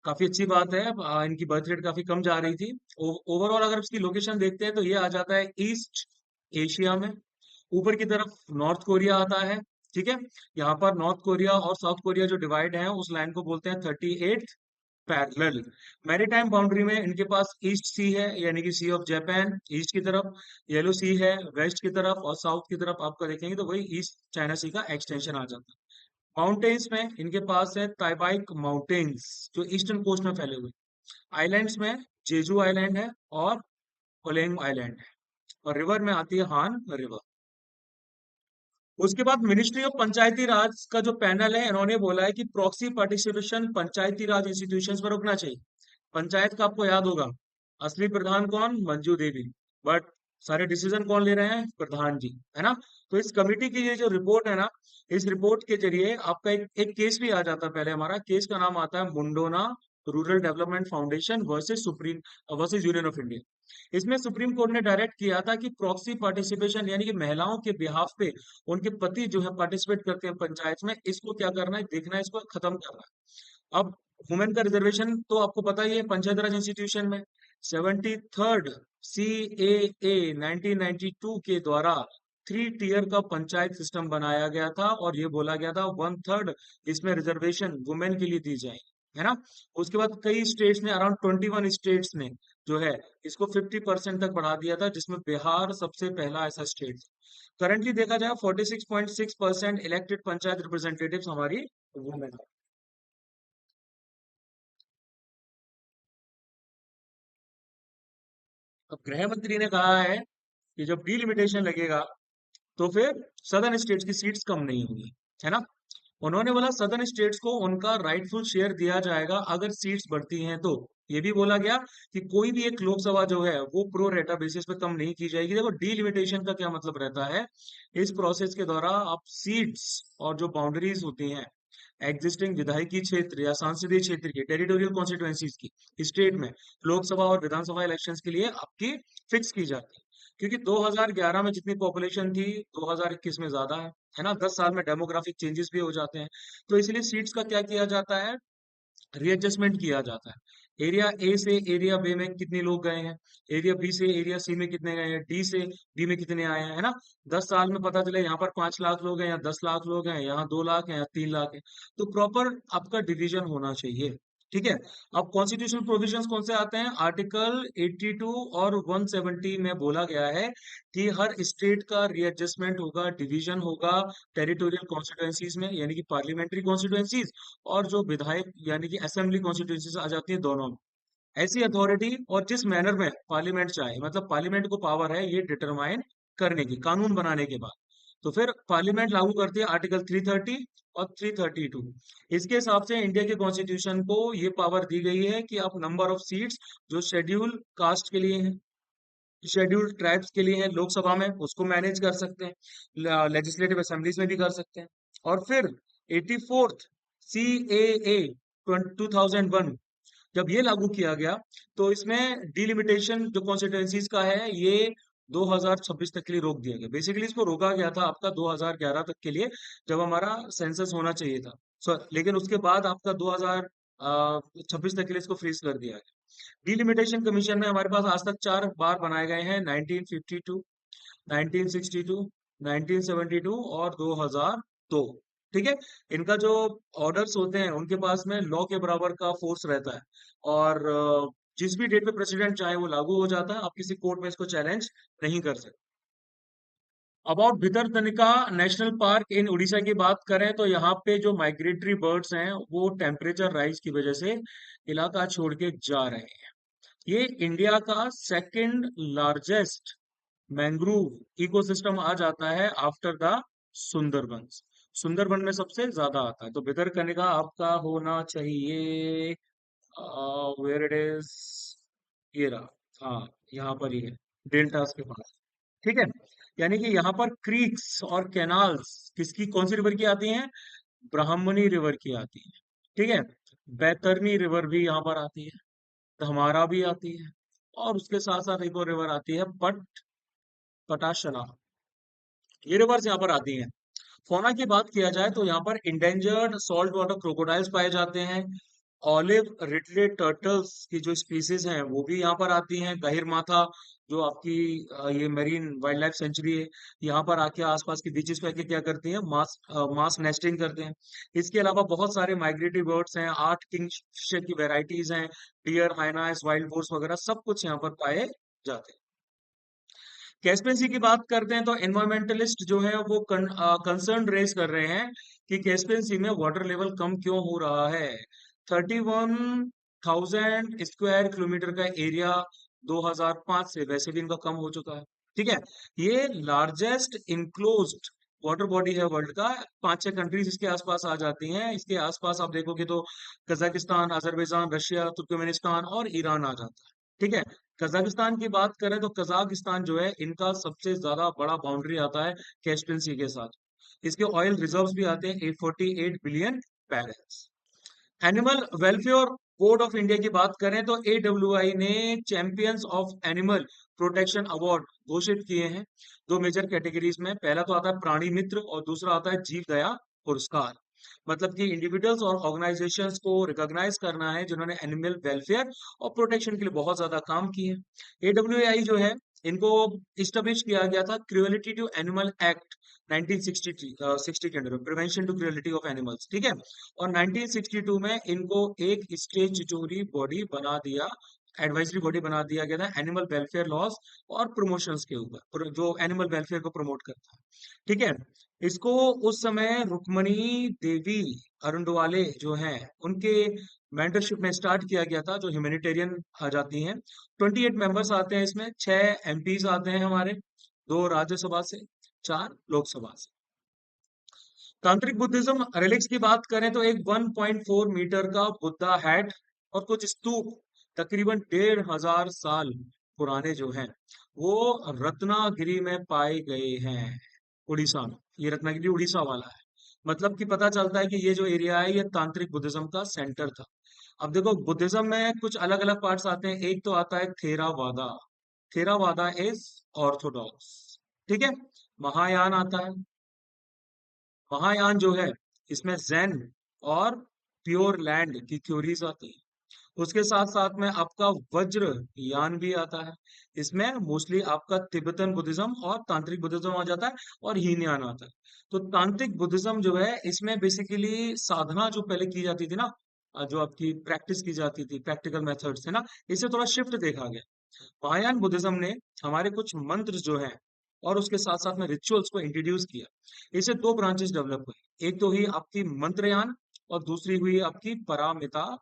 काफी अच्छी बात है। इनकी बर्थ रेट काफी कम जा रही थी। ओवरऑल अगर इसकी लोकेशन देखते हैं तो ये आ जाता है ईस्ट एशिया में, ऊपर की तरफ नॉर्थ कोरिया आता है। ठीक है, यहाँ पर नॉर्थ कोरिया और साउथ कोरिया जो डिवाइड है उस लाइन को बोलते हैं 38 पैरेलल। मैरीटाइम बाउंड्री में इनके पास ईस्ट सी है, यानी कि सी ऑफ जापान ईस्ट की तरफ, येलो सी है वेस्ट की तरफ, और साउथ की तरफ आपका देखेंगे तो वही ईस्ट चाइना सी का एक्सटेंशन आ जाता है। माउंटेन्स में इनके पास है ताइबाइक माउंटेन्स जो ईस्टर्न कोस्ट में फैले हुए। आइलैंड्स में जेजू आइलैंड है और कोलेंग आइलैंड है। और रिवर में आती है हान रिवर। उसके बाद मिनिस्ट्री ऑफ पंचायती राज का जो पैनल है, इन्होंने बोला है कि प्रॉक्सी पार्टिसिपेशन पंचायती राज इंस्टीट्यूशंस पर रुकना चाहिए। पंचायत का आपको याद होगा, असली प्रधान कौन? मंजू देवी। बट सारे डिसीजन कौन ले रहे हैं? प्रधान जी, है ना। तो इस कमिटी की ये जो रिपोर्ट है ना, इस रिपोर्ट के जरिए आपका एक केस भी आ जाता है। पहले हमारा केस का नाम आता है Mundona rural development foundation versus supreme versus union of India. इसमें सुप्रीम कोर्ट ने डायरेक्ट किया था कि प्रॉक्सी पार्टिसिपेशन यानी कि महिलाओं के बिहाफ पे उनके पति जो है पार्टिसिपेट करते हैं पंचायत में, इसको क्या करना है? देखना है, इसको खत्म करना है। अब वुमेन का रिजर्वेशन तो आपको पता ही है पंचायत राज इंस्टीट्यूशन में 73rd CAA 1992 के द्वारा 3 टियर का पंचायत सिस्टम बनाया गया था, और ये बोला गया था 1/3 इसमें रिजर्वेशन वुमेन के लिए दी जाएगी, है ना। उसके बाद कई स्टेट्स ने, अराउंड 21 स्टेट्स ने जो है इसको 50% तक बढ़ा दिया था, जिसमें बिहार सबसे पहला ऐसा स्टेट। करंटली देखा जाए 46.6% इलेक्टेड पंचायत रिप्रेजेंटेटिव्स हमारी वुमेन। अब गृह मंत्री ने कहा है कि जब डिलिमिटेशन लगेगा तो फिर सदर्न स्टेट्स की सीट्स कम नहीं होंगी, है ना। उन्होंने बोला सदर्न स्टेट्स को उनका राइटफुल शेयर दिया जाएगा अगर सीट्स बढ़ती हैं तो। ये भी बोला गया कि कोई भी एक लोकसभा जो है वो प्रो रेटा बेसिस पे कम नहीं की जाएगी। देखो डिलिमिटेशन का क्या मतलब रहता है, इस प्रोसेस के दौरान आप सीट्स और जो बाउंड्रीज होती हैं एग्जिस्टिंग विधायकी क्षेत्र या सांसदीय क्षेत्र की, टेरिटोरियल कॉन्स्टिट्यूएंसीज की स्टेट में लोकसभा और विधानसभा इलेक्शंस के लिए आपकी फिक्स की जाती है। क्योंकि 2011 में जितनी पॉपुलेशन थी 2021 में ज्यादा है ना। 10 साल में डेमोग्राफिक चेंजेस भी हो जाते हैं, तो इसलिए सीट्स का क्या किया जाता है? रीएडजस्टमेंट किया जाता है। एरिया ए से एरिया बी में कितने लोग गए हैं, एरिया बी से एरिया सी में कितने गए हैं, डी से बी में कितने आए हैं, है ना। 10 साल में पता चले यहाँ पर 5 लाख लोग हैं, या 10 लाख लोग हैं, यहाँ 2 लाख हैं, या 3 लाख है। तो प्रॉपर आपका डिवीजन होना चाहिए, ठीक है। अब कॉन्स्टिट्यूशनल प्रोविजंस कौन से आते हैं? आर्टिकल 82 और 170 में बोला गया है कि हर स्टेट का रीएडजस्टमेंट होगा, डिवीजन होगा टेरिटोरियल कॉन्स्टिट्यूएंसीज में यानी कि पार्लियामेंट्री कॉन्स्टिट्यूएंसीज, और जो विधायक यानी कि असेंबली कॉन्स्टिट्यूएंसीज आ जाती है दोनों में। ऐसी अथॉरिटी और जिस मैनर में पार्लियामेंट चाहे, मतलब पार्लियामेंट को पावर है ये डिटरमाइन करने की कानून बनाने के बाद, तो फिर पार्लियामेंट लागू करती है आर्टिकल 330 और 332। इसके हिसाब से इंडिया के कॉन्स्टिट्यूशन को ये पावर दी गई है कि आप नंबर ऑफ सीट्स जो शेड्यूल कास्ट के लिए हैं, शेड्यूल्ड ट्राइब्स के लिए है लोकसभा में, उसको मैनेज कर सकते हैं, लेजिस्लेटिव असेंबलीज में भी कर सकते हैं। और फिर 84th CAA 2001 जब ये लागू किया गया, तो इसमें डिलिमिटेशन जो कॉन्स्टिट्यूएंसीज का है ये 2026 तक के लिए रोक दिया गया। बेसिकली इसको रोका गया था आपका 2011 तक के लिए, जब हमारा सेंसस होना चाहिए था। लेकिन उसके बाद आपका 2026 तक के लिए इसको फ्रीज कर दिया गया। डिलिमिटेशन कमीशन में हमारे पास आज तक 4 बार बनाए गए हैं, 1952, 1962, 1972 और 2002। ठीक है। इनका जो ऑर्डर्स होते हैं उनके पास में लॉ के बराबर का फोर्स रहता है, और जिस भी डेट पे प्रेसिडेंट चाहे वो लागू हो जाता है, आप किसी कोर्ट में इसको चैलेंज नहीं कर सकते। अबाउट भितरकनिका नेशनल पार्क इन उड़ीसा की बात करें तो यहाँ पे जो माइग्रेटरी बर्ड्स हैं वो टेम्परेचर राइज की वजह से इलाका छोड़ के जा रहे हैं। ये इंडिया का सेकंड लार्जेस्ट मैंग्रोव इकोसिस्टम आ जाता है आफ्टर द सुंदरबन। सुंदरबन में सबसे ज्यादा आता है, तो भितरकनिका आपका होना चाहिए वेयर इट इज, ये रहा। हाँ, यहाँ पर ही है, डेल्टास के पास। ठीक है। यानी कि यहाँ पर क्रीक्स और कैनाल्स किसकी, कौन सी रिवर की आती हैं? ब्राह्मणी रिवर की आती है। ठीक है। बैतरनी रिवर भी यहाँ पर आती है, धमारा भी आती है, और उसके साथ साथ एक और रिवर आती है पटाशना। ये रिवर्स यहाँ पर आती हैं। फौना की बात किया जाए तो यहाँ पर इंडेंजर्ड सॉल्ट वाटर क्रोकोडाइल्स पाए जाते हैं। ऑलिव रिडले टर्टल्स की जो स्पीसीज हैं वो भी यहाँ पर आती हैं। गहिर माथा जो आपकी ये मेरीन वाइल्ड लाइफ सेंचुरी है, यहाँ पर आके आसपास के बीचेस पे आके क्या करती हैं? मास नेस्टिंग करते हैं। इसके अलावा बहुत सारे माइग्रेटरी बर्ड्स हैं, 8 किंगफिशर की वेराइटीज हैं, डियर, हाइनास, वाइल्ड बोर्स वगैरह सब कुछ यहाँ पर पाए जाते हैं। कैस्पियन सी की बात करते हैं तो एनवायरमेंटलिस्ट जो है वो कंसर्न रेज कर रहे हैं कि कैस्पियन सी में वाटर लेवल कम क्यों हो रहा है। 31,000 स्क्वायर किलोमीटर का एरिया 2005 से वैसे भी इनका कम हो चुका है। ठीक है। ये लार्जेस्ट इनक्लोज्ड वाटर बॉडी है वर्ल्ड का। 5-6 कंट्रीज इसके आसपास आ जाती हैं। इसके आसपास आप देखोगे तो कजाकिस्तान, अजरबैजान, रशिया, तुर्कमेनिस्तान और ईरान आ जाता है। ठीक है। कजाकिस्तान की बात करें तो कजाकिस्तान जो है इनका सबसे ज्यादा बड़ा बाउंड्री आता है कैस्पियन सी के साथ। इसके ऑयल रिजर्व्स भी आते हैं 848 billion barrels. Animal welfare board of India की बात करें तो एडब्ल्यूआई ने champions of animal protection award घोषित किए हैं। दो मेजर कैटेगरीज में, पहला तो आता है प्राणी मित्र और दूसरा आता है जीव दया पुरस्कार। मतलब कि इंडिविजुअल्स और ऑर्गेनाइजेशंस को रिकॉग्नाइज करना है जिन्होंने एनिमल वेलफेयर और प्रोटेक्शन के लिए बहुत ज्यादा काम किए। एडब्ल्यूआई जो है इनको इस्टेब्लिश किया गया था क्रुएलिटी टू एनिमल एक्ट 1960 के under, prevention to cruelty of animals. ठीक है। और 1962 में इनको एक स्टेचुटोरी बॉडी बना दिया, एडवाइजरी बॉडी बना दिया गया था एनिमल वेलफेयर लॉज और प्रमोशंस के ऊपर, जो एनिमल वेलफेयर को प्रमोट करता है। ठीक है। इसको उस समय रुक्मणी देवी अरुंडवाले जो हैं उनके मेंटरशिप में स्टार्ट किया गया था, जो ह्यूमैनिटेरियन आ जाती हैं। 28 मेंबर्स आते हैं इसमें, 6 एमपीज आते हैं हमारे, 2 राज्यसभा से, 4 लोकसभा से। तांत्रिक बुद्धिज्म रिलिक्स की बात करें तो एक 1.4 मीटर का बुद्धा हैट और कुछ स्तूप तकरीबन 1500 साल पुराने जो हैं वो रत्नागिरी में पाए गए हैं, उड़ीसा में। ये रत्नागिरी उड़ीसा वाला है। मतलब कि पता चलता है कि ये जो एरिया है ये तांत्रिक बुद्धिज्म का सेंटर था। अब देखो बुद्धिज्म में कुछ अलग अलग पार्ट्स आते हैं। एक तो आता है थेरावादा। Theravada is Orthodox. ठीक है। महायान आता है। महायान जो है इसमें जैन और प्योर लैंड की थ्योरीज आती है। उसके साथ साथ में आपका वज्र यान भी आता है। इसमें मोस्टली आपका तिब्बतन बुद्धिज्म और तांत्रिक बुद्धिज्म आ जाता है और हीनयान आता है। तो तांत्रिक बुद्धिज्म जो है इसमें बेसिकली साधना जो पहले की जाती थी ना, जो आपकी प्रैक्टिस की जाती थी, प्रैक्टिकल मेथड्स थे ना, इसे थोड़ा शिफ्ट देखा गया। महायान बुद्धिज्म ने हमारे कुछ मंत्र जो है और उसके साथ साथ में रिचुअल्स को इंट्रोड्यूस किया। इसे दो ब्रांचेस डेवलप हुई, एक तो हुई आपकी मंत्रयान और दूसरी हुई आपकी परामिता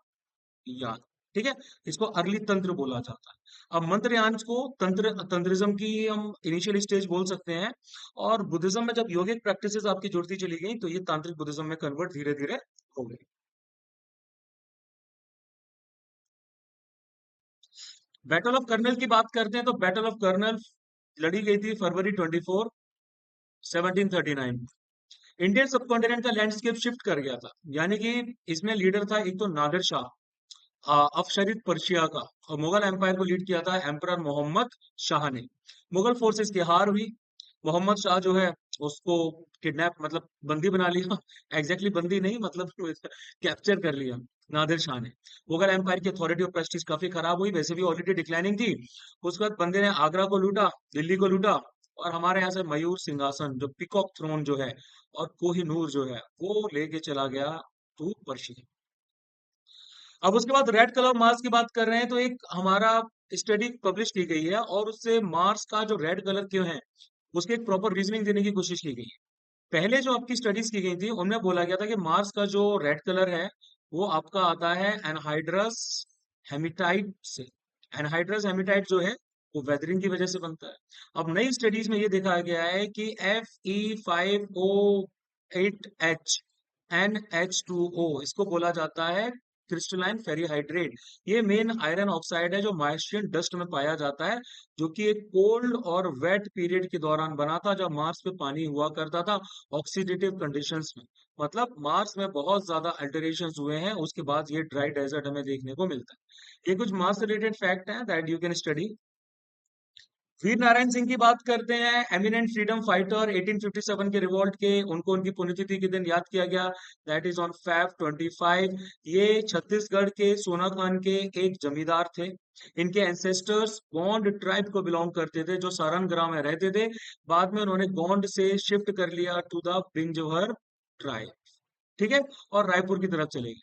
यान। ठीक है। इसको अर्ली तंत्र बोला जाता है। अब मंत्रयान को तंत्रिज्म की हम इनिशियल स्टेज बोल सकते हैं। और बुद्धिज्म में जब योगिक प्रैक्टिसेस आपकी जुड़ती चली गई तो ये तांत्रिक बुद्धिज्म में कन्वर्ट धीरे धीरे हो गई। बैटल ऑफ कर्नल की बात करते हैं तो बैटल ऑफ कर्नल लड़ी गई थी फरवरी 24 1739। इंडियन सबकॉन्टिनेंट का लैंडस्केप शिफ्ट कर गया था। यानी कि इसमें लीडर था एक तो नादिर शाह, अफशरीद पर्शिया का, और मुगल एम्पायर को लीड किया था एम्परर मोहम्मद शाह ने। मुगल फोर्सेस की हार हुई। मोहम्मद शाह जो है उसको किडनैप, मतलब बंदी बना लिया। एग्जैक्टली बंदी नहीं, मतलब कैप्चर कर लिया नादिर शाह ने। मुगल एम्पायर की अथॉरिटी और प्रेस्टीज काफी खराब हुई, वैसे भी ऑलरेडी डिक्लाइनिंग थी। उसके बाद बंदे ने आगरा को लूटा, दिल्ली को लूटा, और हमारे यहाँ से मयूर सिंहासन जो पिकॉक थ्रोन जो है और कोहिनूर जो है वो लेके चला गया टू पर्शिया। अब उसके बाद रेड कलर मार्स की बात कर रहे हैं तो एक हमारा स्टडी पब्लिश की गई है और उससे मार्स का जो रेड कलर क्यों है उसके एक प्रॉपर रीजनिंग देने की कोशिश की गई है। पहले जो आपकी स्टडीज की गई थी उनमें बोला गया था कि मार्स का जो रेड कलर है वो आपका आता है एनहाइड्रस हेमिटाइट से। एनहाइड्रस हेमिटाइट जो है वो वेदरिंग की वजह से बनता है। अब नई स्टडीज में ये देखा गया है कि Fe5O8H NH2O इसको बोला जाता है क्रिस्टलाइन फेरीहाइड्रेट। ये मेन आयरन ऑक्साइड है जो मार्शियन डस्ट में पाया जाता है, जो कि एक कोल्ड और वेट पीरियड के दौरान बना था जब मार्स पे पानी हुआ करता था ऑक्सीडेटिव कंडीशंस में। मतलब मार्स में बहुत ज्यादा अल्टरेशंस हुए हैं, उसके बाद ये ड्राई डेजर्ट हमें देखने को मिलता है। ये कुछ मार्स रिलेटेड फैक्ट हैं that you can study. Veer Narayan Singh की बात करते हैं, एमिनेंट फ्रीडम फाइटर, 1857 के रिवॉल्ट के, उनको उनकी पुण्यतिथि के दिन याद किया गया, दैट इज ऑन Feb 25। ये छत्तीसगढ़ के सोनाखान के एक जमींदार थे। इनके एंसेस्टर्स गोंड ट्राइब को बिलोंग करते थे जो सारण ग्राम में रहते थे। बाद में उन्होंने गोंड से शिफ्ट कर लिया टू द बिंजोहर ट्राइब। ठीक है। और रायपुर की तरफ चले गए।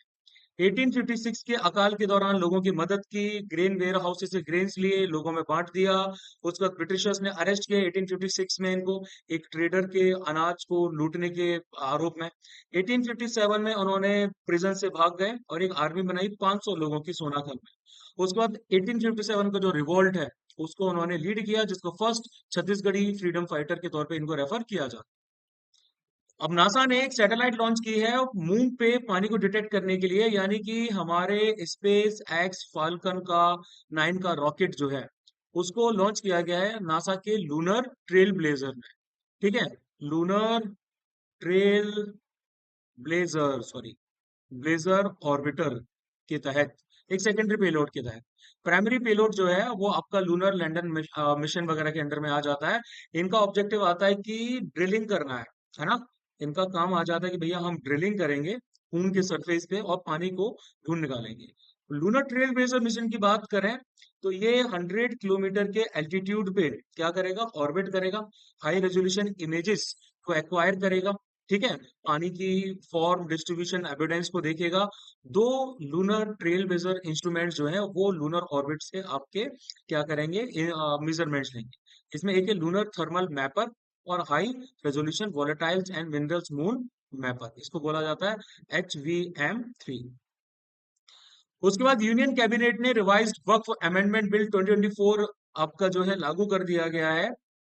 1856 के अकाल के दौरान लोगों की मदद की, ग्रेन वेयर हाउसेस से ग्रेन्स लिए, लोगों में बांट दिया। उसके बाद ब्रिटिशर्स ने अरेस्ट किया 1856 में इनको, एक ट्रेडर के अनाज को लूटने के आरोप में। 1857 में उन्होंने प्रिजन से भाग गए और एक आर्मी बनाई 500 लोगों की सोनाखल में। उसके बाद 1857 का जो रिवॉल्ट है उसको उन्होंने लीड किया, जिसको फर्स्ट छत्तीसगढ़ी फ्रीडम फाइटर के तौर पे इनको रेफर किया जाता है। अब नासा ने एक सैटेलाइट लॉन्च की है मून पे पानी को डिटेक्ट करने के लिए, यानी कि हमारे स्पेस एक्स फाल्कन का 9 का रॉकेट जो है उसको लॉन्च किया गया है नासा के लूनर ट्रेल ब्लेजर में। ठीक है, lunar trail blazer, sorry, blazer orbiter के तहत, एक सेकेंडरी पेलोड के तहत। प्राइमरी पेलोड जो है वो आपका लूनर लैंडर मिशन वगैरह के अंडर में आ जाता है। इनका ऑब्जेक्टिव आता है कि ड्रिलिंग करना है ना। इनका काम आ जाता है कि भैया हम ड्रिलिंग करेंगे मून के सरफेस पे और पानी को ढूंढ निकालेंगे। लूनर ट्रेल ब्लेजर मिशन की बात करें तो ये 100 किलोमीटर के एल्टीट्यूड पे क्या करेगा, ऑर्बिट करेगा, हाई रेजोल्यूशन इमेजेस को एक्वायर करेगा। ठीक है, पानी की फॉर्म डिस्ट्रीब्यूशन एविडेंस को देखेगा। दो लूनर ट्रेल ब्लेजर इंस्ट्रूमेंट्स जो है वो लूनर ऑर्बिट से आपके क्या करेंगे, मेजरमेंट्स लेंगे। इसमें एक है लूनर थर्मल मैपर और high resolution volatiles and minerals moon mapper, इसको बोला जाता है HVM3। उसके बाद यूनियन कैबिनेट ने रिवाइज्ड वक्फ अमेंडमेंट बिल 2024 आपका जो है लागू कर दिया गया है।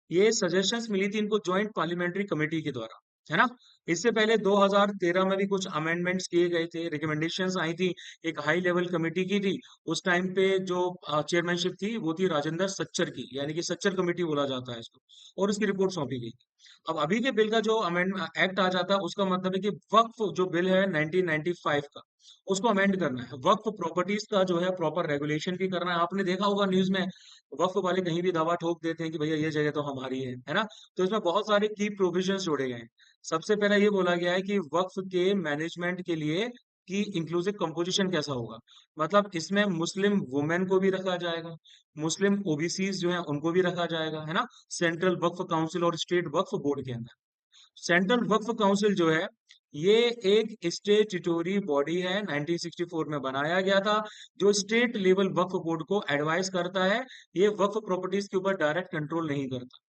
ये सजेशंस मिली थी इनको जॉइंट पार्लियामेंट्री कमेटी के द्वारा, है ना। इससे पहले 2013 में भी कुछ अमेंडमेंट्स किए गए थे, रिकमेंडेशंस आई थी, एक हाई लेवल कमेटी की थी। उस टाइम पे जो चेयरमैनशिप थी वो थी राजेंद्र सच्चर की, यानी कि सच्चर कमेटी बोला जाता है इसको, और उसकी रिपोर्ट सौंपी गई। अब अभी के बिल का जो अमेंडमेंट एक्ट आ जाता है उसका मतलब है कि वक्फ जो बिल है 1995 का, उसको अमेंड करना है। वक्फ प्रॉपर्टीज का जो है प्रॉपर रेगुलेशन भी करना है। आपने देखा होगा न्यूज में वक्फ वाले कहीं भी दावा ठोक देते हैं कि भैया ये जगह तो हमारी है ना। तो इसमें बहुत सारे की प्रोविजंस जोड़े गए हैं। सबसे पहला ये बोला गया है कि वक्फ के मैनेजमेंट के लिए कि इंक्लूसिव कंपोजिशन कैसा होगा, मतलब इसमें मुस्लिम वुमेन को भी रखा जाएगा, मुस्लिम ओबीसीज जो है उनको भी रखा जाएगा, है ना। सेंट्रल वक्फ काउंसिल और स्टेट वक्फ बोर्ड के अंदर। सेंट्रल वक्फ काउंसिल जो है ये एक स्टेट्यूटरी बॉडी है, 1964 में बनाया गया था, जो स्टेट लेवल वक्फ बोर्ड को एडवाइस करता है। ये वक्फ प्रॉपर्टीज के ऊपर डायरेक्ट कंट्रोल नहीं करता।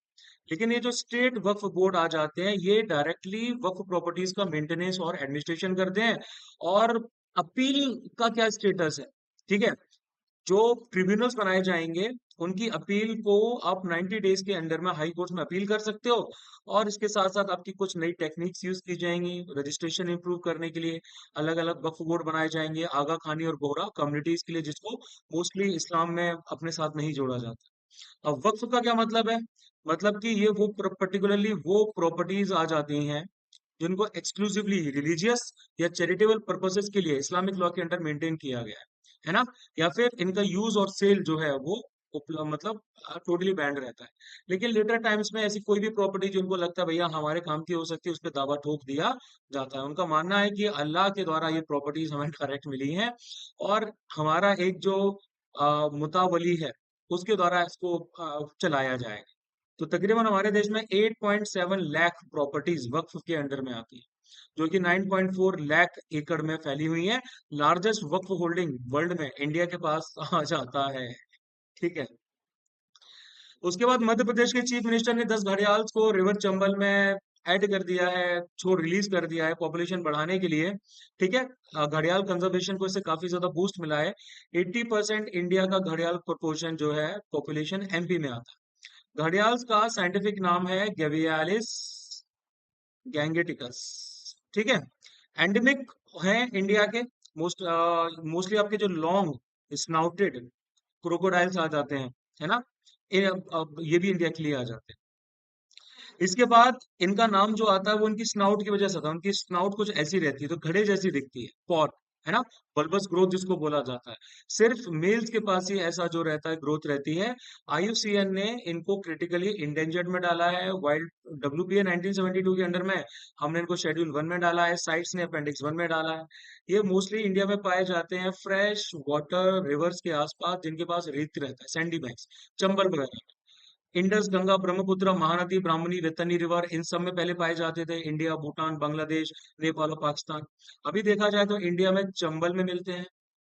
लेकिन ये जो स्टेट वक्फ बोर्ड आ जाते हैं ये डायरेक्टली वक्फ प्रॉपर्टीज का मेंटेनेंस और एडमिनिस्ट्रेशन करते हैं। और अपील का क्या स्टेटस है, ठीक है, जो ट्रिब्यूनल्स बनाए जाएंगे उनकी अपील को आप 90 डेज के अंडर में हाई कोर्ट में अपील कर सकते हो। और इसके साथ साथ आपकी कुछ नई टेक्निक्स यूज की जाएंगी रजिस्ट्रेशन इंप्रूव करने के लिए। अलग अलग वक्फ बोर्ड बनाए जाएंगे आगा खानी और बोहरा कम्युनिटीज के लिए, जिसको मोस्टली इस्लाम में अपने साथ नहीं जोड़ा जाता। अब वक्फ का क्या मतलब है, मतलब कि ये वो पर्टिकुलरली वो प्रॉपर्टीज आ जाती हैं जिनको एक्सक्लूसिवली रिलीजियस या चैरिटेबल पर्पसेस के लिए इस्लामिक लॉ के अंडर मेंटेन किया गया है ना। या फिर इनका यूज और सेल जो है वो मतलब टोटली बैंड रहता है। लेकिन लेटर टाइम्स में ऐसी कोई भी प्रॉपर्टी जिनको लगता है भैया हमारे काम की हो सकती है उस पर दावा ठोक दिया जाता है। उनका मानना है कि अल्लाह के द्वारा ये प्रॉपर्टीज हमें करेक्ट मिली हैं और हमारा एक जो मुतावली है उसके द्वारा इसको चलाया जाएगा। तो तकरीबन हमारे देश में 8.7 लाख प्रॉपर्टीज वक्फ के अंडर में आती है, जो कि 9.4 लाख एकड़ में फैली हुई है। लार्जेस्ट वक्फ होल्डिंग वर्ल्ड में इंडिया के पास आ जाता है। ठीक है, उसके बाद मध्य प्रदेश के चीफ मिनिस्टर ने 10 घड़ियाल को रिवर चंबल में ऐड कर दिया है, छोड़ रिलीज कर दिया है पॉपुलेशन बढ़ाने के लिए। ठीक है, घड़ियाल कंजर्वेशन को इससे काफी ज्यादा बूस्ट मिला है। 80% इंडिया का घड़ियाल प्रोपोर्शन जो है पॉपुलेशन एमपी में आता है। घड़ियाल का साइंटिफिक नाम है गेवियालिस गैंगेटिकस। ठीक है, एंडेमिक है इंडिया के। मोस्टली आपके जो लॉन्ग स्नाउटेड क्रोकोडाइल्स आ जाते हैं, है ना। अब ये भी इंडिया के लिए आ जाते हैं। इसके बाद इनका नाम जो आता है वो इनकी स्नाउट की वजह से आता है। उनकी स्नाउट कुछ ऐसी रहती है तो घड़े जैसी दिखती है, पॉट, है ना, बल्बस ग्रोथ जिसको बोला जाता है। सिर्फ मेल्स के पास ही ऐसा जो रहता है ग्रोथ रहती है। IUCN ने इनको क्रिटिकली इंडेंजर्ड में डाला है। वाइल्ड WPA 1972 के अंडर में हमने इनको शेड्यूल 1 में डाला है, साइट्स ने अपेंडिक्स 1 में डाला है। ये मोस्टली इंडिया में पाए जाते हैं फ्रेश वाटर रिवर्स के आसपास जिनके पास रेत रहता है, सैंडी बैंक्स, चंबल वगैरह। Indus, Ganga, Brahmaputra, Mahanadi, Brahmani, Ratni river in सब में पहले पाए जाते थे। इंडिया, भूटान, बांग्लादेश, नेपाल और पाकिस्तान। अभी देखा जाए तो इंडिया में चंबल में मिलते हैं।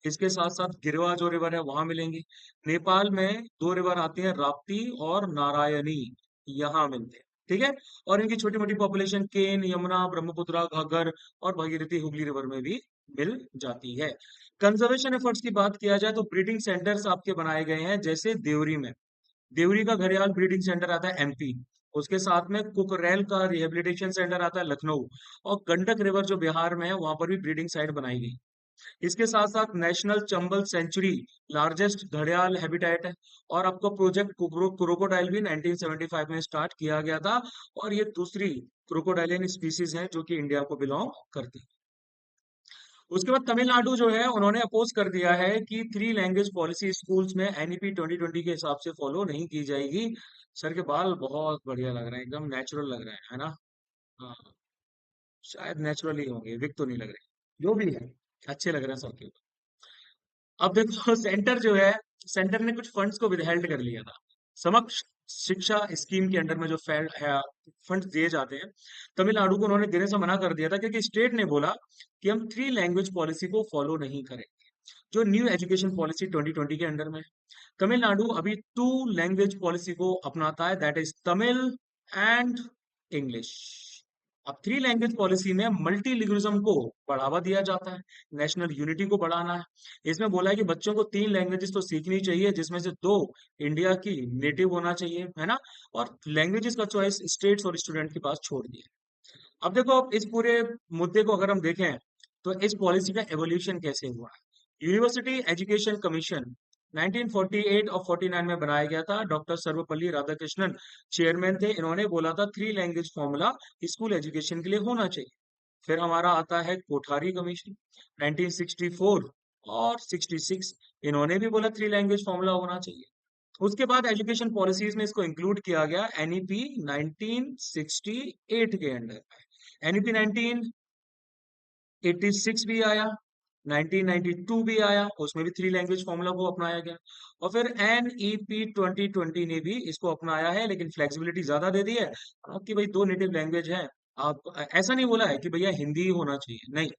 इसके साथ साथ गिरवा जो रिवर है वहां मिलेंगे। नेपाल में दो रिवर आती हैं, राप्ती और नारायणी, यहाँ मिलते हैं। ठीक है, और इनकी छोटी मोटी पॉपुलेशन केन, यमुना, ब्रह्मपुत्र, घाघर और भागीरथी हुगली रिवर में भी मिल जाती है। कंजर्वेशन एफर्ट्स की बात किया जाए तो ब्रीडिंग सेंटर्स आपके बनाए गए हैं, जैसे देवरी में। देवरी का घड़ियाल ब्रीडिंग सेंटर आता है MP। उसके साथ में कुकरेल का रिहेबिलिटेशन सेंटर आता है लखनऊ, और गंडक रिवर जो बिहार में है वहां पर भी ब्रीडिंग साइट बनाई गई। इसके साथ साथ नेशनल चंबल सेंचुरी लार्जेस्ट घड़ियाल हैबिटेट है। और आपको प्रोजेक्ट क्रोकोडाइल भी 1975 में स्टार्ट किया गया था, और ये दूसरी क्रोकोडाइलियन स्पीसीज है जो कि इंडिया को बिलोंग करती है। उसके बाद तमिलनाडु जो है उन्होंने अपोज कर दिया है कि 3 लैंग्वेज पॉलिसी स्कूल्स में एनईपी 2020 के हिसाब से फॉलो नहीं की जाएगी। सर के बाल बहुत बढ़िया लग रहे हैं, एकदम नेचुरल लग रहे हैं, है ना? हाँ, शायद नेचुरली होंगे, विक तो नहीं लग रहे, जो भी है अच्छे लग रहे हैं सबके। अब देखो सेंटर जो है, सेंटर ने कुछ फंड्स को विदहेल्ड कर लिया था। समक्ष शिक्षा स्कीम के अंडर में जो फंड्स दिए जाते हैं, तमिलनाडु को उन्होंने देने से मना कर दिया था, क्योंकि स्टेट ने बोला कि हम 3 लैंग्वेज पॉलिसी को फॉलो नहीं करेंगे, जो न्यू एजुकेशन पॉलिसी 2020 के अंडर में है। तमिलनाडु अभी 2 लैंग्वेज पॉलिसी को अपनाता है, that is Tamil and English. अब 3 लैंग्वेज पॉलिसी में मल्टीलिंगुइज्म को बढ़ावा दिया जाता है, नेशनल यूनिटी को बढ़ाना है। इसमें बोला है कि बच्चों को 3 लैंग्वेजेस तो सीखनी चाहिए, जिसमें से 2 इंडिया की नेटिव होना चाहिए, है ना? और लैंग्वेजेस का चॉइस स्टेट्स और स्टूडेंट के पास छोड़ दिया। अब देखो इस पूरे मुद्दे को अगर हम देखें, तो इस पॉलिसी का एवोल्यूशन कैसे हुआ है। यूनिवर्सिटी एजुकेशन कमीशन 1948 और 49 में बनाया गया था, डॉक्टर सर्वपल्ली राधाकृष्णन चेयरमैन थे। इन्होंने बोला था 3 लैंग्वेज फॉर्मूला स्कूल एजुकेशन के लिए होना चाहिए। फिर हमारा आता है कोठारी कमीशन 1964 और 66, इन्होंने भी बोला 3 लैंग्वेज फॉर्मूला होना चाहिए। उसके बाद एजुकेशन पॉलिसीज में इसको इंक्लूड किया गया एनईपी 1968 के अंडर। एनईपी 1986 भी आया, 1992 भी आया, उसमें भी 3 लैंग्वेज फॉर्मूला को अपनाया गया। और फिर एनईपी 2020 ने भी इसको अपनाया है, लेकिन फ्लेक्सिबिलिटी ज्यादा दे दी है। आपकी भाई 2 नेटिव लैंग्वेज है, आप ऐसा नहीं बोला है कि भैया हिंदी ही होना चाहिए, नहीं।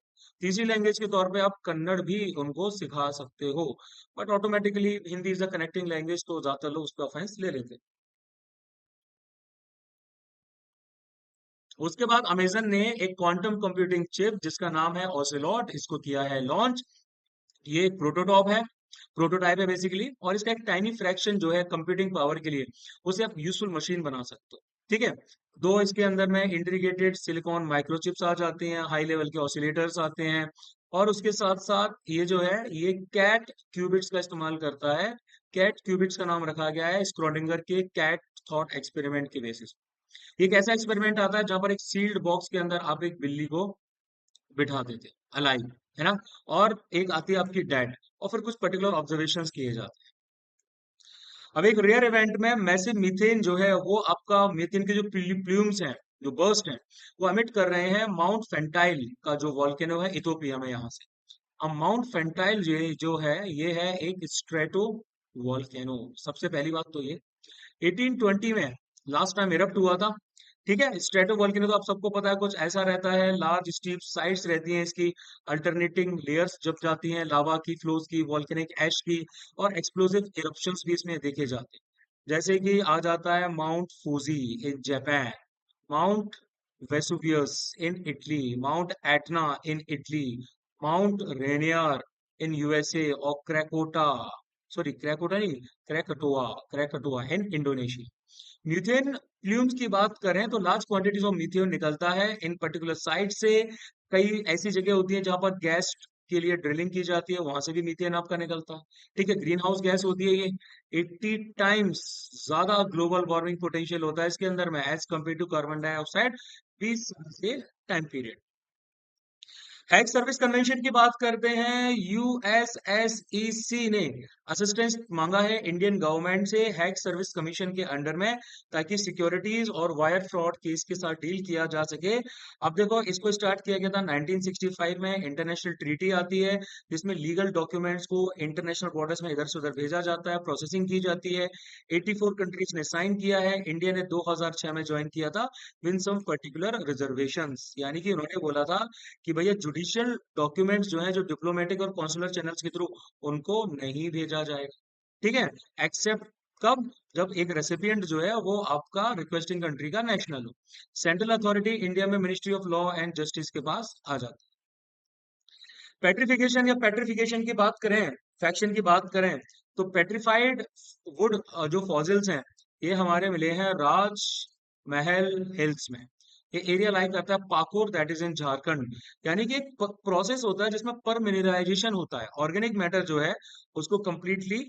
तीसरी लैंग्वेज के तौर पे आप कन्नड़ भी उनको सिखा सकते हो, but automatically Hindi is a connecting language, तो ज्यादातर लोग उसका ऑफेंस ले लेते हैं। उसके बाद अमेजन ने एक क्वांटम कंप्यूटिंग चिप जिसका नाम है ओसेलॉट, इसको किया है लॉन्च। ये एक प्रोटोटाइप है बेसिकली, और इसका एक टाइनी फ्रैक्शन जो है कंप्यूटिंग पावर के लिए, उसे आप यूजफुल मशीन बना सकते हो। ठीक है, दो इसके अंदर में इंटीग्रेटेड सिलिकॉन माइक्रोचिप्स आ जाते हैं, हाई लेवल के ऑसिलेटर्स आते हैं, और उसके साथ साथ ये जो है ये कैट क्यूबिट्स का इस्तेमाल करता है। कैट क्यूबिट्स का नाम रखा गया है स्क्रोडिंगर के कैट थॉट एक्सपेरिमेंट के बेसिस। एक ऐसा एक्सपेरिमेंट आता है जहां पर एक सील्ड बॉक्स के अंदर आप एक बिल्ली को बिठा देते, अलाइव, है ना? और एक आती है आपकी डेड, और फिर कुछ पर्टिकुलर ऑब्जर्वेशंस किए जाते हैं। अब एक रेयर इवेंट में मैसिव मीथेन जो है वो आपका मीथेन के जो प्ल्यूम्स हैं, जो बर्स्ट हैं, वो एमिट कर रहे हैं माउंट फेंटाइल का जो वॉल्केनो है इथोपिया में, यहाँ से। अब माउंट फेंटाइल जो है ये है एक स्ट्रेटो वॉल्केनो। सबसे पहली बात तो ये 1820 में लास्ट टाइम इरप्ट हुआ था। ठीक है, स्ट्रेटो वोल्केनो तो आप सबको पता है कुछ ऐसा रहता है, लार्ज स्टीप साइड्स रहती हैं इसकी, अल्टरनेटिंग लेयर्स जब जाती हैं लावा की, फ्लोज की, वोल्केनिक ऐश की, और एक्सप्लोसिव इरप्शंस भी इसमें देखे जाते हैं। जैसे कि आ जाता है mount Fuji in Japan, mount Vesuvius in Italy, mount Etna in Italy, mount Rainier in USA, और क्रैकोटा, सॉरी क्रैकोटा नहीं, क्रैकटोआ, क्रैकटोआ इन इंडोनेशिया। मीथेन प्ल्यूम्स की बात करें तो लार्ज क्वांटिटीज ऑफ मीथेन निकलता है इन पर्टिकुलर साइट से। कई ऐसी जगह होती है जहां पर गैस के लिए ड्रिलिंग की जाती है, वहां से भी मीथेन आपका निकलता है। ठीक है, ग्रीन हाउस गैस होती है ये, 80 टाइम्स ज्यादा ग्लोबल वार्मिंग पोटेंशियल होता है इसके अंदर में as compared to carbon dioxide 20 साल से time period. Hague service convention की बात करते हैं, यूएसएसईसी ने असिस्टेंस मांगा है इंडियन गवर्नमेंट से हैक सर्विस कमीशन के अंडर में, ताकि सिक्योरिटीज और वायर फ्रॉड केस के साथ डील किया जा सके। अब देखो इसको स्टार्ट किया गया था 1965 में, इंटरनेशनल ट्रीटी आती है जिसमें लीगल डॉक्यूमेंट्स को इंटरनेशनल बॉर्डर्स में इधर से उधर भेजा जाता है, प्रोसेसिंग की जाती है। 84 कंट्रीज ने साइन किया है, इंडिया ने 2006 में ज्वाइन किया था विद सम पर्टिकुलर रिजर्वेशंस, यानी कि उन्होंने बोला था कि भैया जुडिशियल डॉक्यूमेंट्स जो है, जो डिप्लोमेटिक और कॉन्सुलर चैनल्स के थ्रू, उनको नहीं भेजा जाएगा। ठीक है, एक्सेप्ट कब, जब एक रेसिपिएंट जो है वो आपका रिक्वेस्टिंग कंट्री का नेशनल हो। सेंट्रल अथॉरिटी इंडिया में ministry of law and justice के पास आ जाती है। पेट्रिफिकेशन या पेट्रिफिकेशन की बात करें, फैक्शन की बात करें, तो पेट्रिफाइड वुड जो फॉसिल्स हैं, ये हमारे मिले हैं महल हिल्स में। ये एरिया लाई करता है Pakur, that is in Jharkhand. यानी कि एक प्रोसेस होता है जिसमें पर मिनरलाइजेशन होता है, ऑर्गेनिक मैटर जो है उसको कंप्लीटली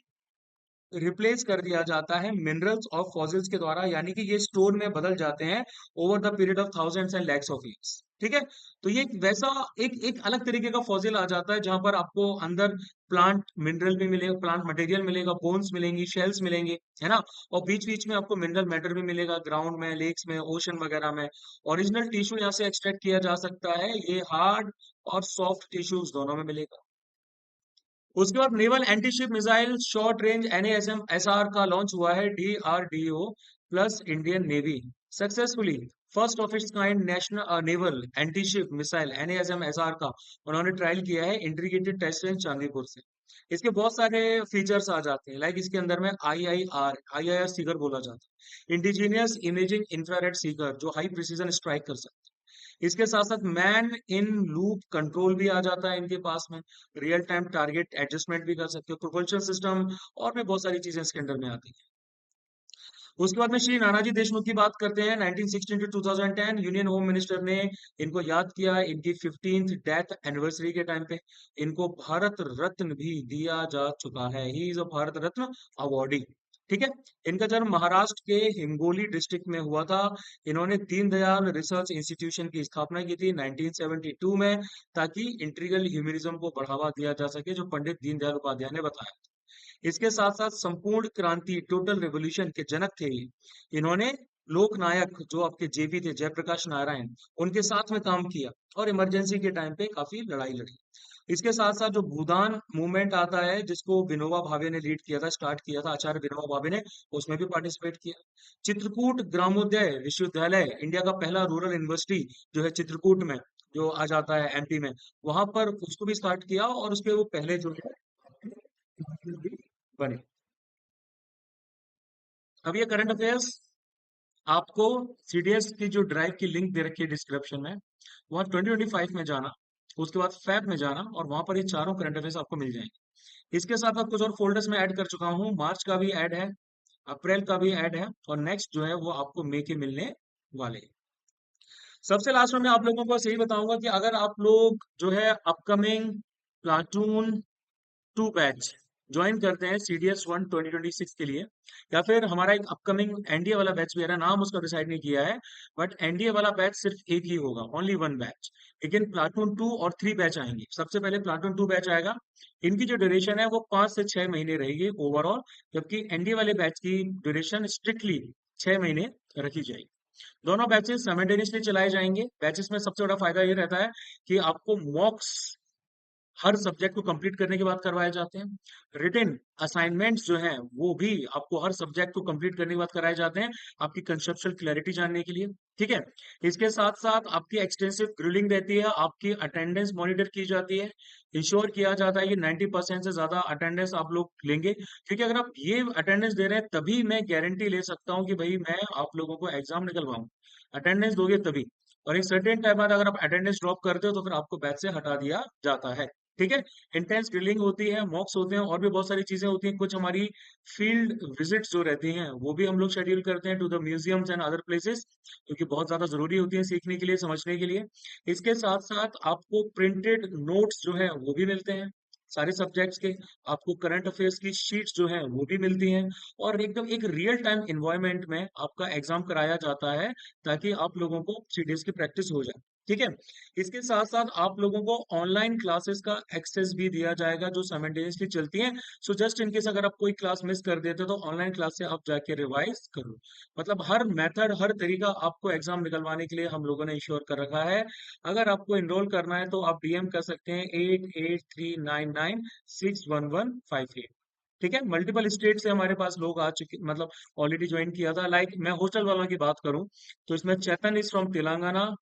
रिप्लेस कर दिया जाता है मिनरल्स और फॉसिल्स के द्वारा, यानी कि ये स्टोन में बदल जाते हैं over the period of thousands and lakhs of years. ठीक है, तो ये एक वैसा एक एक अलग तरीके का फॉसिल आ जाता है जहां पर आपको अंदर प्लांट मिनरल भी मिलेगा, प्लांट मटेरियल मिलेगा, बोन्स मिलेंगी, शेल्स मिलेंगे, है ना। और बीच बीच में आपको मिनरल मैटर भी मिलेगा, ग्राउंड में, लेक्स में, ओशन वगैरह में। ओरिजिनल टिश्यू यहाँ से एक्सट्रैक्ट किया जा सकता है, ये हार्ड और सॉफ्ट टिश्यूज दोनों में मिलेगा। उसके बाद naval antiship missile short range NASM SR का लॉन्च हुआ है, DRDO plus Indian navy successfully. First of its kind national naval antiship missile NASM SR का उन्होंने ट्रायल किया है इंटीग्रेटेड टेस्ट रेंज चांदीपुर से। इसके बहुत सारे फीचर्स आ जाते हैं, लाइक इसके अंदर में आईआईआर सीकर बोला जाता है, इंडिजीनियस इमेजिंग इंफ्रारेड सीकर जो हाई प्रिसीजन स्ट्राइक कर सकता है। इसके साथ साथ मैन इन लूप कंट्रोल भी आ जाता है इनके पास में, रियल टाइम टारगेट एडजस्टमेंट भी कर सकते हो, प्रोपल्शन सिस्टम और भी बहुत सारी चीजें इसके अंदर में आती है। उसके बाद में श्री नानाजी देशमुख की बात करते हैं। 1916 टू 2010 यूनियन होम मिनिस्टर ने इनको याद किया इनकी 15th डेथ एनिवर्सरी के टाइम पे। इनको भारत रत्न भी दिया जा चुका है, he is a Bharat Ratna awardee. ठीक है, इनका जन्म महाराष्ट्र के हिंगोली डिस्ट्रिक्ट में हुआ था। इन्होंने दीनदयाल रिसर्च इंस्टीट्यूशन की स्थापना की थी 1972 में, ताकि इंटीग्रल ह्यूमनिज्म को बढ़ावा दिया जा सके, जो पंडित दीनदयाल उपाध्याय ने बताया। इसके साथ साथ संपूर्ण क्रांति टोटल रेवोल्यूशन के जनक थे ये। इन्होंने लोकनायक जो आपके जेपी थे, जयप्रकाश नारायण, उनके साथ में काम किया और इमरजेंसी के टाइम पे काफी लड़ाई लड़ी। इसके साथ साथ जो भूदान मूवमेंट आता है जिसको विनोबा भावे ने लीड किया था, स्टार्ट किया था आचार्य विनोबा भावे ने, उसमें भी पार्टिसिपेट किया। चित्रकूट ग्रामोदय विश्वविद्यालय, इंडिया का पहला रूरल यूनिवर्सिटी जो है चित्रकूट में, जो आ जाता है एमपी में, वहां पर उसको भी स्टार्ट किया और उसके वो पहले जो है बने। अब ये करंट अफेयर्स आपको सीडीएस की जो ड्राइव की लिंक दे रखी है डिस्क्रिप्शन में, वहाँ 2025 में जाना, उसके बाद फैब में जाना और वहां पर ये चारों करंट अफेयर्स आपको मिल जाएंगे। इसके साथ साथ कुछ और फोल्डर्स में ऐड कर चुका हूँ, मार्च का भी ऐड है, अप्रैल का भी ऐड है, और नेक्स्ट जो है वो आपको मई के मिलने वाले हैं। सबसे लास्ट में मैं आप लोगों को बस यही बताऊंगा कि अगर आप लोग जो है अपकमिंग प्लाटून 2 बैच ज्वाइन करते हैं सीडीएस 1 2026 के लिए, या फिर हमारा एक अपकमिंग एनडीए वाला बैच भी आ रहा है, नाम उसका डिसाइड नहीं किया है, बट एनडीए वाला बैच सिर्फ एक ही होगा, ओनली वन बैच। लेकिन प्लाटून 2 और 3 बैच आएंगे। सबसे पहले प्लाटून 2 बैच आएगा, इनकी जो ड्यूरेशन है वो 5 से 6 महीने रहेगी ओवरऑल, जबकि एनडीए वाले बैच की ड्यूरेशन स्ट्रिक्टली 6 महीने रखी जाएगी। दोनों बैचेस साइमल्टेनियसली चलाए जाएंगे। बैचेस में सबसे बड़ा फायदा ये रहता है कि आपको मॉक्स हर सब्जेक्ट को कंप्लीट करने के बाद करवाए जाते हैं। रिटन असाइनमेंट्स जो हैं वो भी आपको हर सब्जेक्ट को कंप्लीट करने के बाद कराए जाते हैं, आपकी कंसेप्चुअल क्लैरिटी जानने के लिए। ठीक है, इसके साथ साथ आपकी एक्सटेंसिव ग्रिलिंग रहती है, आपकी अटेंडेंस मॉनिटर की जाती है, इंश्योर किया जाता है कि 90% से ज्यादा अटेंडेंस आप लोग लेंगे, क्योंकि अगर आप ये अटेंडेंस दे रहे हैं तभी मैं गारंटी ले सकता हूँ कि भाई मैं आप लोगों को एग्जाम निकलवाऊं। अटेंडेंस दोगे तभी, और एक सर्टेन टाइम बाद अगर आप अटेंडेंस ड्रॉप करते हो तो फिर आपको बैच से हटा दिया जाता है। ठीक है, इंटेंस ड्रिलिंग होती है, मॉक्स होते हैं, और भी बहुत सारी चीजें होती हैं। कुछ हमारी फील्ड विजिट्स जो रहती हैं वो भी हम लोग शेड्यूल करते हैं to the museums and other places, क्योंकि बहुत ज्यादा जरूरी होती है सीखने के लिए, समझने के लिए। इसके साथ साथ आपको प्रिंटेड नोट्स जो है वो भी मिलते हैं सारे सब्जेक्ट्स के, आपको करंट अफेयर्स की शीट्स जो है वो भी मिलती हैं, और एकदम एक रियल टाइम इन्वायरमेंट में आपका एग्जाम कराया जाता है, ताकि आप लोगों को सीडीएस की प्रैक्टिस हो जाए। ठीक है, इसके साथ साथ आप लोगों को ऑनलाइन क्लासेस का एक्सेस भी दिया जाएगा जो साइमल्टेनियसली चलती हैं। सो जस्ट इन केस अगर आप कोई क्लास मिस कर देते हो तो ऑनलाइन क्लास से आप जाके रिवाइज करो। मतलब हर मेथड, हर तरीका आपको एग्जाम निकलवाने के लिए हम लोगों ने इंश्योर कर रखा है। अगर आपको इनरोल करना है तो आप डीएम कर सकते हैं 8839961158। ठीक है, मल्टीपल स्टेट से हमारे पास लोग आ चुके, मतलब ऑलरेडी ज्वाइन किया था। लाइक मैं हॉस्टल वालों की बात करूं तो इसमें Chetan is from Telangana,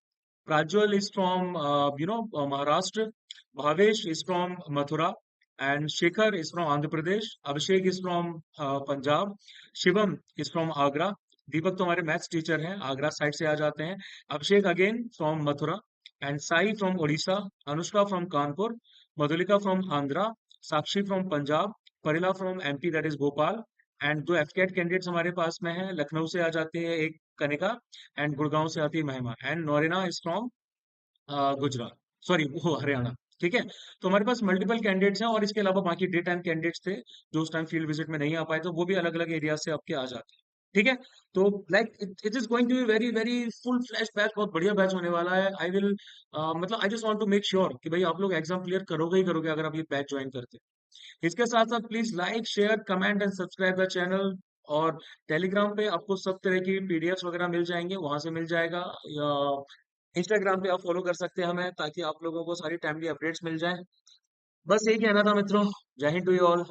Prajwal is from, Maharashtra. Bhavesh is from Mathura. And Shekhar is from Andhra Pradesh. Abhishek is from Punjab. Shivam is from Agra. दीपक तो हमारे मैथ्स टीचर हैं, आगरा साइड से आ जाते हैं। Abhishek again from Mathura, and Sai from Orissa, Anushka from Kanpur, Madhulika from Andhra, Sakshi from Punjab, Parila from MP that is Bhopal. And दो एफकेट candidates हमारे पास में हैं, लखनऊ से आ जाते हैं, एक कनिका, एंड गुड़गांव से आती है Mahima, and Norena is from Gujarat, sorry वो हरियाणा। ठीक है, तो हमारे पास मल्टीपल कैंडिडेट्स हैं, और इसके अलावा बाकी डे टाइम कैंडिडेट्स थे जो उस टाइम फील्ड विजिट में नहीं आ पाए, तो वो भी अलग अलग एरिया से आपके आ जाते हैं। ठीक है, तो like it is going to be very very full flash batch, बहुत बढ़िया बैच होने वाला है। आई विल मतलब I just want to make sure कि भाई आप लोग एग्जाम क्लियर करोगे ही करोगे अगर आप ये बैच ज्वाइन करते हैं। इसके साथ साथ please like share comment and subscribe the channel. और टेलीग्राम पे आपको सब तरह की पीडीएफ वगैरह मिल जाएंगे, वहां से मिल जाएगा, या इंस्टाग्राम पे आप फॉलो कर सकते हैं हमें, ताकि आप लोगों को सारी टाइमली अपडेट्स मिल जाएं। बस यही कहना था मित्रों। जय हिंद टू यू ऑल।